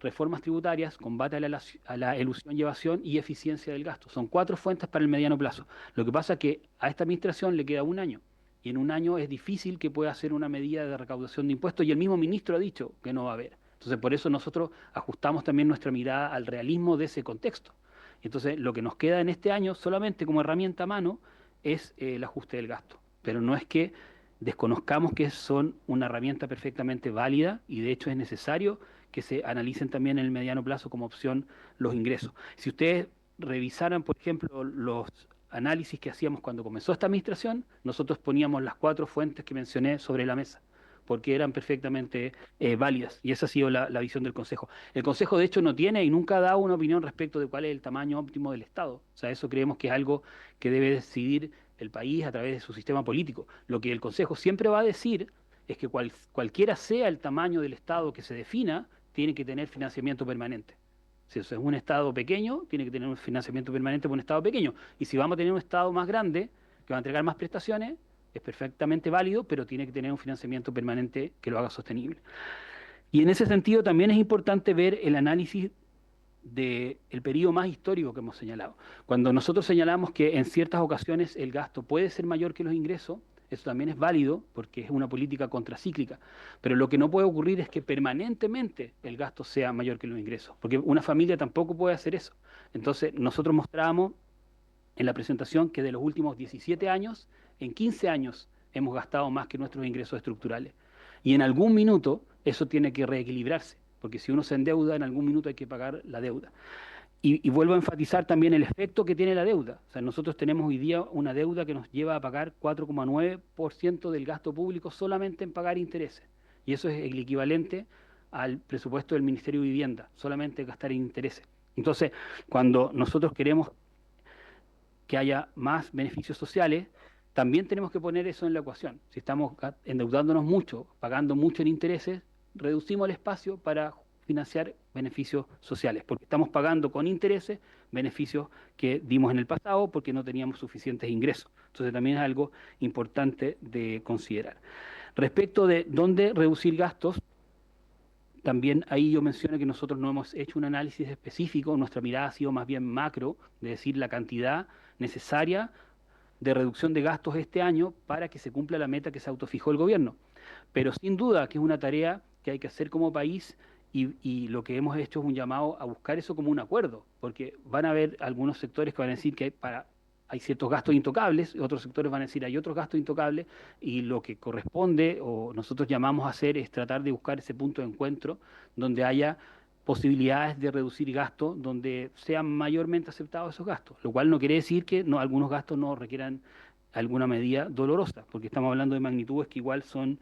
reformas tributarias, combate a la elusión y evasión y eficiencia del gasto. Son 4 fuentes para el mediano plazo. Lo que pasa es que a esta administración le queda un año. Y en un año es difícil que pueda hacer una medida de recaudación de impuestos y el mismo ministro ha dicho que no va a haber. Entonces, por eso nosotros ajustamos también nuestra mirada al realismo de ese contexto. Entonces, lo que nos queda en este año solamente como herramienta a mano es el ajuste del gasto. Pero no es que desconozcamos que son una herramienta perfectamente válida y de hecho es necesario que se analicen también en el mediano plazo como opción los ingresos. Si ustedes revisaran, por ejemplo, los análisis que hacíamos cuando comenzó esta administración, nosotros poníamos las 4 fuentes que mencioné sobre la mesa, porque eran perfectamente válidas, y esa ha sido la visión del Consejo. El Consejo, de hecho, no tiene y nunca ha dado una opinión respecto de cuál es el tamaño óptimo del Estado. O sea, eso creemos que es algo que debe decidir el país a través de su sistema político. Lo que el Consejo siempre va a decir es que cualquiera sea el tamaño del Estado que se defina, tiene que tener financiamiento permanente. Si eso es un Estado pequeño, tiene que tener un financiamiento permanente por un Estado pequeño. Y si vamos a tener un Estado más grande, que va a entregar más prestaciones, es perfectamente válido, pero tiene que tener un financiamiento permanente que lo haga sostenible. Y en ese sentido también es importante ver el análisis del periodo más histórico que hemos señalado. Cuando nosotros señalamos que en ciertas ocasiones el gasto puede ser mayor que los ingresos, eso también es válido porque es una política contracíclica. Pero lo que no puede ocurrir es que permanentemente el gasto sea mayor que los ingresos, porque una familia tampoco puede hacer eso. Entonces, nosotros mostrábamos en la presentación que de los últimos 17 años, en 15 años hemos gastado más que nuestros ingresos estructurales. Y en algún minuto eso tiene que reequilibrarse, porque si uno se endeuda, en algún minuto hay que pagar la deuda. Y vuelvo a enfatizar también el efecto que tiene la deuda. O sea, nosotros tenemos hoy día una deuda que nos lleva a pagar 4,9% del gasto público solamente en pagar intereses. Y eso es el equivalente al presupuesto del Ministerio de Vivienda, solamente gastar en intereses. Entonces, cuando nosotros queremos que haya más beneficios sociales, también tenemos que poner eso en la ecuación. Si estamos endeudándonos mucho, pagando mucho en intereses, reducimos el espacio para financiar beneficios sociales, porque estamos pagando con intereses beneficios que dimos en el pasado porque no teníamos suficientes ingresos. Entonces también es algo importante de considerar. Respecto de dónde reducir gastos, también ahí yo menciono que nosotros no hemos hecho un análisis específico, nuestra mirada ha sido más bien macro, de decir la cantidad necesaria de reducción de gastos este año para que se cumpla la meta que se autofijó el gobierno. Pero sin duda que es una tarea que hay que hacer como país y lo que hemos hecho es un llamado a buscar eso como un acuerdo, porque van a haber algunos sectores que van a decir que hay ciertos gastos intocables, y otros sectores van a decir hay otros gastos intocables, y lo que corresponde o nosotros llamamos a hacer es tratar de buscar ese punto de encuentro donde haya posibilidades de reducir gastos, donde sean mayormente aceptados esos gastos, lo cual no quiere decir que algunos gastos no requieran alguna medida dolorosa, porque estamos hablando de magnitudes que igual son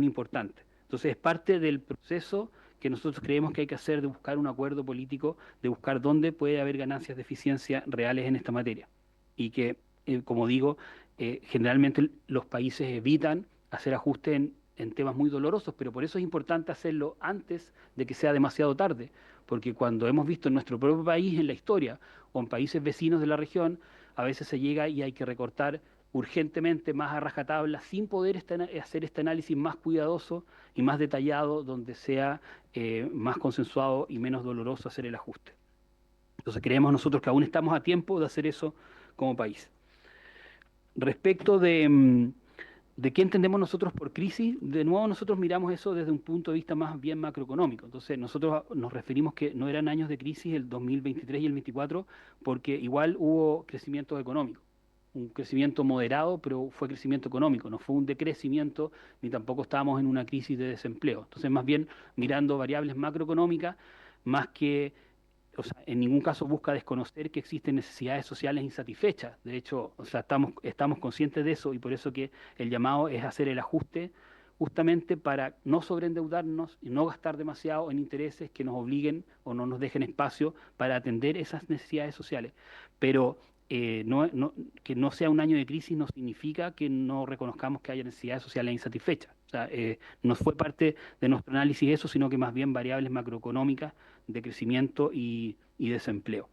importantes. Entonces es parte del proceso que nosotros creemos que hay que hacer de buscar un acuerdo político, de buscar dónde puede haber ganancias de eficiencia reales en esta materia. Y que, como digo, generalmente los países evitan hacer ajustes en temas muy dolorosos, pero por eso es importante hacerlo antes de que sea demasiado tarde, porque cuando hemos visto en nuestro propio país, en la historia, o en países vecinos de la región, a veces se llega y hay que recortar urgentemente, más a rajatabla, sin poder hacer este análisis más cuidadoso y más detallado, donde sea más consensuado y menos doloroso hacer el ajuste. Entonces creemos nosotros que aún estamos a tiempo de hacer eso como país. Respecto de qué entendemos nosotros por crisis, de nuevo nosotros miramos eso desde un punto de vista más bien macroeconómico. Entonces nosotros nos referimos que no eran años de crisis el 2023 y el 2024, porque igual hubo crecimiento económico. Un crecimiento moderado, pero fue crecimiento económico, no fue un decrecimiento, ni tampoco estábamos en una crisis de desempleo. Entonces, más bien mirando variables macroeconómicas, más que, o sea, en ningún caso busca desconocer que existen necesidades sociales insatisfechas. De hecho, o sea, estamos conscientes de eso y por eso que el llamado es hacer el ajuste justamente para no sobreendeudarnos y no gastar demasiado en intereses que nos obliguen o no nos dejen espacio para atender esas necesidades sociales. Pero que no sea un año de crisis no significa que no reconozcamos que haya necesidades sociales insatisfechas. O sea, no fue parte de nuestro análisis eso, sino que más bien variables macroeconómicas de crecimiento y desempleo.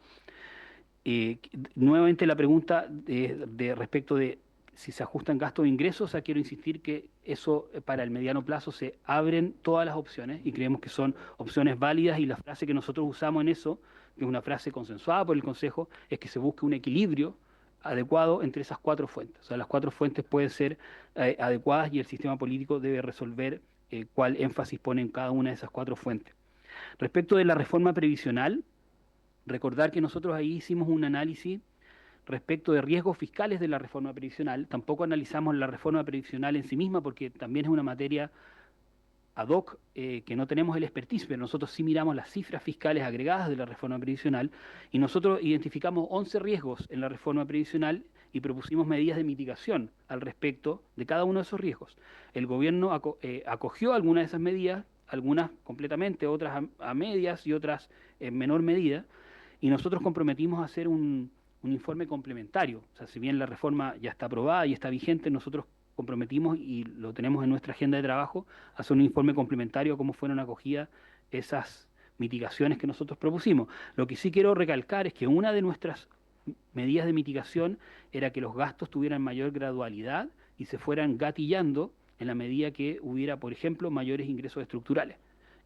Nuevamente la pregunta de respecto de si se ajustan gastos e ingresos, o sea, quiero insistir que eso para el mediano plazo se abren todas las opciones y creemos que son opciones válidas y la frase que nosotros usamos en eso, que es una frase consensuada por el Consejo, es que se busque un equilibrio adecuado entre esas cuatro fuentes. O sea, las cuatro fuentes pueden ser adecuadas y el sistema político debe resolver cuál énfasis pone en cada una de esas cuatro fuentes. Respecto de la reforma previsional, recordar que nosotros ahí hicimos un análisis respecto de riesgos fiscales de la reforma previsional. Tampoco analizamos la reforma previsional en sí misma porque también es una materia ad hoc que no tenemos el expertise, pero nosotros sí miramos las cifras fiscales agregadas de la reforma previsional y nosotros identificamos 11 riesgos en la reforma previsional y propusimos medidas de mitigación al respecto de cada uno de esos riesgos. El gobierno acogió algunas de esas medidas, algunas completamente, otras a medias y otras en menor medida, y nosotros comprometimos a hacer un informe complementario. O sea, si bien la reforma ya está aprobada y está vigente, nosotros comprometimos y lo tenemos en nuestra agenda de trabajo, hacer un informe complementario a cómo fueron acogidas esas mitigaciones que nosotros propusimos. Lo que sí quiero recalcar es que una de nuestras medidas de mitigación era que los gastos tuvieran mayor gradualidad y se fueran gatillando en la medida que hubiera, por ejemplo, mayores ingresos estructurales.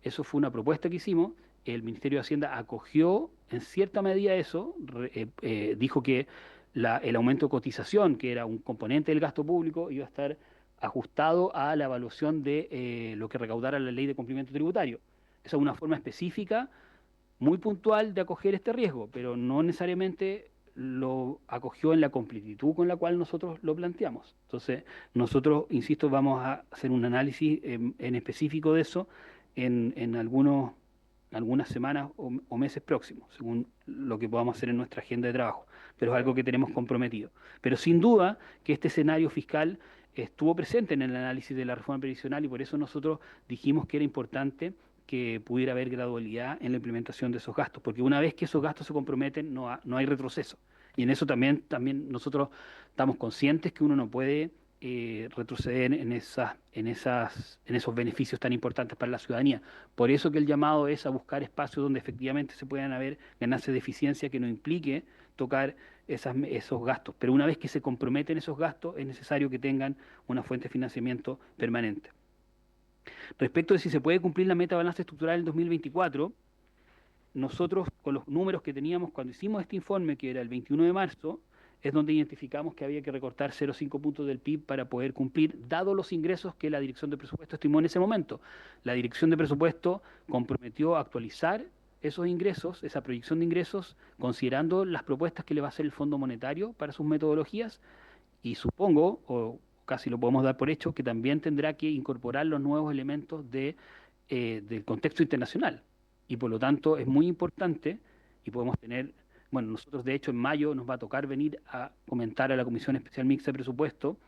Eso fue una propuesta que hicimos. El Ministerio de Hacienda acogió en cierta medida eso, dijo que el aumento de cotización, que era un componente del gasto público, iba a estar ajustado a la evaluación de lo que recaudara la ley de cumplimiento tributario. Esa es una forma específica, muy puntual de acoger este riesgo, pero no necesariamente lo acogió en la completitud con la cual nosotros lo planteamos. Entonces, nosotros, insisto, vamos a hacer un análisis en específico de eso en algunas semanas o meses próximos, según lo que podamos hacer en nuestra agenda de trabajo, pero es algo que tenemos comprometido. Pero sin duda que este escenario fiscal estuvo presente en el análisis de la reforma previsional y por eso nosotros dijimos que era importante que pudiera haber gradualidad en la implementación de esos gastos, porque una vez que esos gastos se comprometen no hay retroceso. Y en eso también nosotros estamos conscientes que uno no puede retroceder en esos beneficios tan importantes para la ciudadanía. Por eso que el llamado es a buscar espacios donde efectivamente se puedan haber ganancias de eficiencia que no implique tocar esos gastos. Pero una vez que se comprometen esos gastos, es necesario que tengan una fuente de financiamiento permanente. Respecto de si se puede cumplir la meta de balance estructural en 2024, nosotros con los números que teníamos cuando hicimos este informe, que era el 21 de marzo, es donde identificamos que había que recortar 0,5 puntos del PIB para poder cumplir, dado los ingresos que la Dirección de Presupuesto estimó en ese momento. La Dirección de Presupuesto comprometió a actualizar esos ingresos, esa proyección de ingresos, considerando las propuestas que le va a hacer el Fondo Monetario para sus metodologías, y supongo, o casi lo podemos dar por hecho, que también tendrá que incorporar los nuevos elementos del contexto internacional. Y por lo tanto es muy importante y podemos tener, bueno, nosotros de hecho en mayo nos va a tocar venir a comentar a la Comisión Especial Mixta de Presupuesto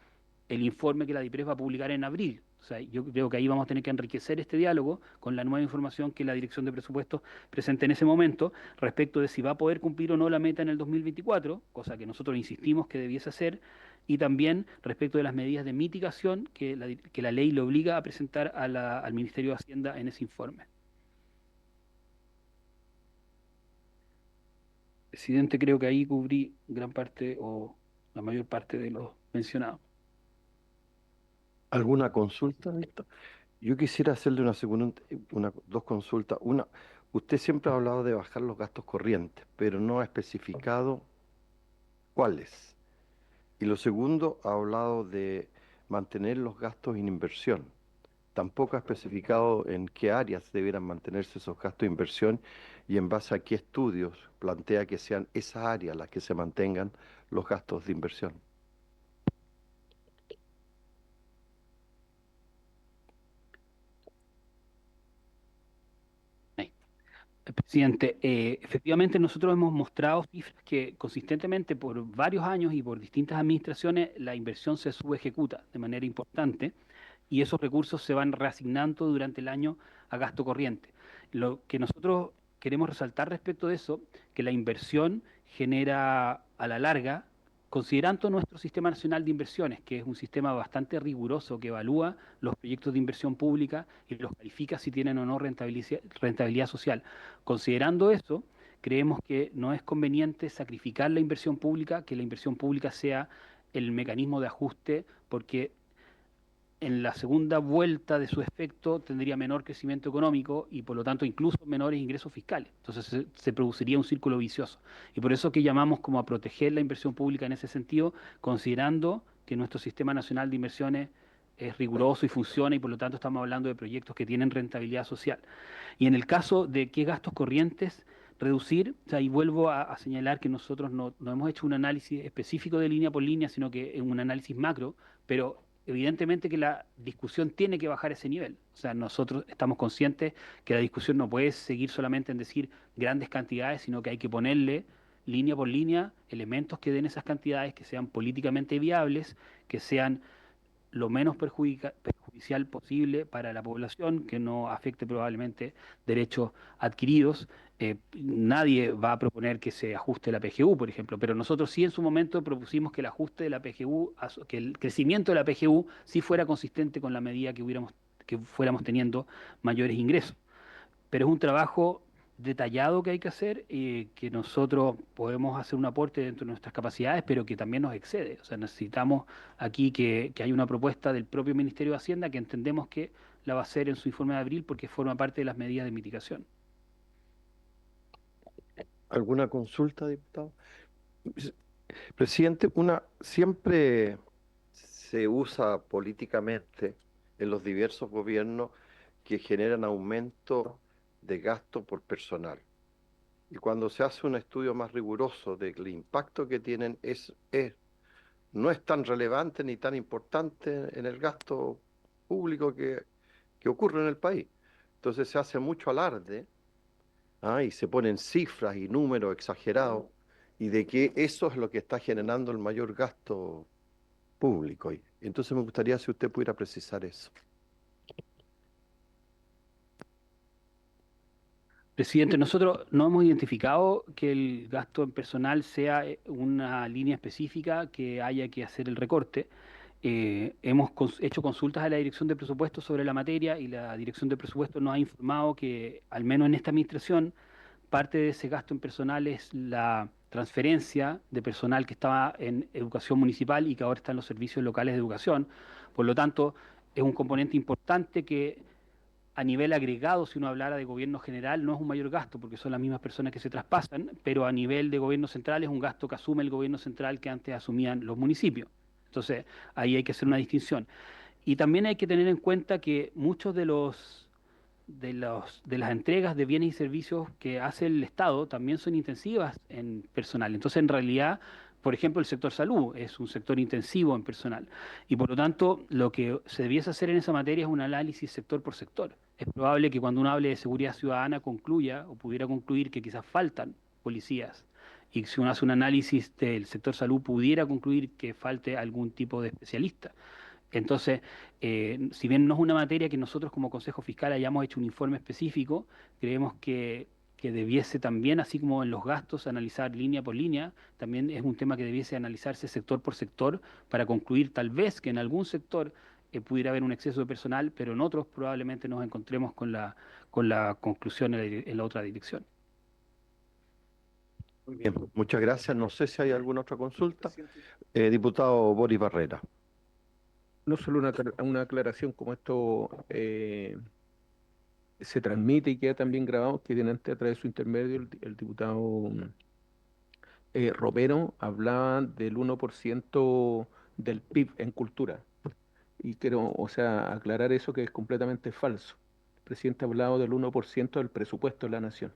el informe que la DIPRES va a publicar en abril. O sea, yo creo que ahí vamos a tener que enriquecer este diálogo con la nueva información que la Dirección de Presupuestos presente en ese momento respecto de si va a poder cumplir o no la meta en el 2024, cosa que nosotros insistimos que debiese hacer, y también respecto de las medidas de mitigación que la ley le obliga a presentar al Ministerio de Hacienda en ese informe. Presidente, creo que ahí cubrí gran parte o la mayor parte de lo mencionado. ¿Alguna consulta, Víctor? Yo quisiera hacerle dos consultas. Una, usted siempre ha hablado de bajar los gastos corrientes, pero no ha especificado cuáles. Y lo segundo, ha hablado de mantener los gastos en inversión. Tampoco ha especificado en qué áreas debieran mantenerse esos gastos de inversión y en base a qué estudios plantea que sean esas áreas las que se mantengan los gastos de inversión. Presidente, efectivamente nosotros hemos mostrado cifras que consistentemente por varios años y por distintas administraciones la inversión se subejecuta de manera importante y esos recursos se van reasignando durante el año a gasto corriente. Lo que nosotros queremos resaltar respecto de eso, que la inversión genera a la larga, considerando nuestro Sistema Nacional de Inversiones, que es un sistema bastante riguroso que evalúa los proyectos de inversión pública y los califica si tienen o no rentabilidad social. Considerando eso, creemos que no es conveniente sacrificar la inversión pública, que la inversión pública sea el mecanismo de ajuste, porque en la segunda vuelta de su efecto tendría menor crecimiento económico y por lo tanto incluso menores ingresos fiscales. Entonces se produciría un círculo vicioso. Y por eso que llamamos como a proteger la inversión pública en ese sentido, considerando que nuestro Sistema Nacional de Inversiones es riguroso y funciona y por lo tanto estamos hablando de proyectos que tienen rentabilidad social. Y en el caso de qué gastos corrientes reducir, o sea, y vuelvo a señalar que nosotros no hemos hecho un análisis específico de línea por línea, sino que es un análisis macro, pero evidentemente que la discusión tiene que bajar a ese nivel. O sea, nosotros estamos conscientes que la discusión no puede seguir solamente en decir grandes cantidades, sino que hay que ponerle línea por línea elementos que den esas cantidades, que sean políticamente viables, que sean lo menos perjudicial posible para la población, que no afecte probablemente derechos adquiridos. Nadie va a proponer que se ajuste la PGU, por ejemplo, pero nosotros sí en su momento propusimos que el ajuste de la PGU, que el crecimiento de la PGU sí fuera consistente con la medida que fuéramos teniendo mayores ingresos. Pero es un trabajo detallado que hay que hacer, que nosotros podemos hacer un aporte dentro de nuestras capacidades, pero que también nos excede. O sea, necesitamos aquí que haya una propuesta del propio Ministerio de Hacienda que entendemos que la va a hacer en su informe de abril porque forma parte de las medidas de mitigación. ¿Alguna consulta, diputado? Presidente, siempre se usa políticamente en los diversos gobiernos que generan aumento de gasto por personal. Y cuando se hace un estudio más riguroso del impacto que tienen, no es tan relevante ni tan importante en el gasto público que ocurre en el país. Entonces se hace mucho alarde, y se ponen cifras y números exagerados, y de que eso es lo que está generando el mayor gasto público. Y entonces me gustaría si usted pudiera precisar eso. Presidente, nosotros no hemos identificado que el gasto en personal sea una línea específica que haya que hacer el recorte. Hemos hecho consultas a la Dirección de Presupuestos sobre la materia y la Dirección de Presupuestos nos ha informado que, al menos en esta administración, parte de ese gasto en personal es la transferencia de personal que estaba en educación municipal y que ahora está en los servicios locales de educación. Por lo tanto, es un componente importante que a nivel agregado, si uno hablara de gobierno general, no es un mayor gasto porque son las mismas personas que se traspasan, pero a nivel de gobierno central es un gasto que asume el gobierno central que antes asumían los municipios. Entonces, ahí hay que hacer una distinción. Y también hay que tener en cuenta que muchos de las entregas de bienes y servicios que hace el Estado también son intensivas en personal. Entonces, en realidad, por ejemplo, el sector salud es un sector intensivo en personal. Y por lo tanto, lo que se debiese hacer en esa materia es un análisis sector por sector. Es probable que cuando uno hable de seguridad ciudadana concluya o pudiera concluir que quizás faltan policías. Y si uno hace un análisis del sector salud, pudiera concluir que falte algún tipo de especialista. Entonces, si bien no es una materia que nosotros como Consejo Fiscal hayamos hecho un informe específico, creemos que debiese también, así como en los gastos, analizar línea por línea, también es un tema que debiese analizarse sector por sector para concluir tal vez que en algún sector pudiera haber un exceso de personal, pero en otros probablemente nos encontremos con la conclusión en la otra dirección. Muy bien, muchas gracias. No sé si hay alguna otra consulta. Diputado Boris Barrera. No solo una aclaración, como esto se transmite y queda también grabado, que delante a través de su intermedio el diputado Romero hablaba del 1% del PIB en cultura. Y quiero, o sea, aclarar eso que es completamente falso. El presidente ha hablado del 1% del presupuesto de la nación.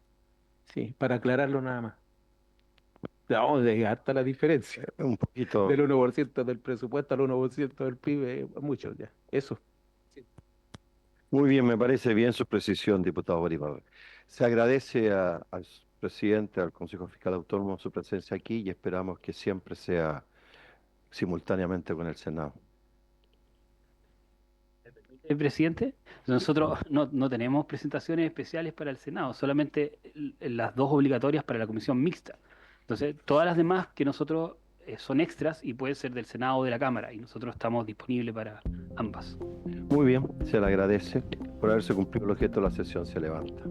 Sí, para aclararlo nada más. No, es harta la diferencia. Un poquito. Del 1% del presupuesto al 1% del PIB, es mucho ya. Eso. Muy bien, me parece bien su precisión, diputado Boris Barrera. Se agradece al presidente, al Consejo Fiscal Autónomo, su presencia aquí y esperamos que siempre sea simultáneamente con el Senado. Presidente, nosotros no tenemos presentaciones especiales para el Senado, solamente las dos obligatorias para la comisión mixta. Entonces, todas las demás que nosotros son extras y pueden ser del Senado o de la Cámara, y nosotros estamos disponibles para ambas. Muy bien, se le agradece por haberse cumplido el objeto de la sesión. Se levanta.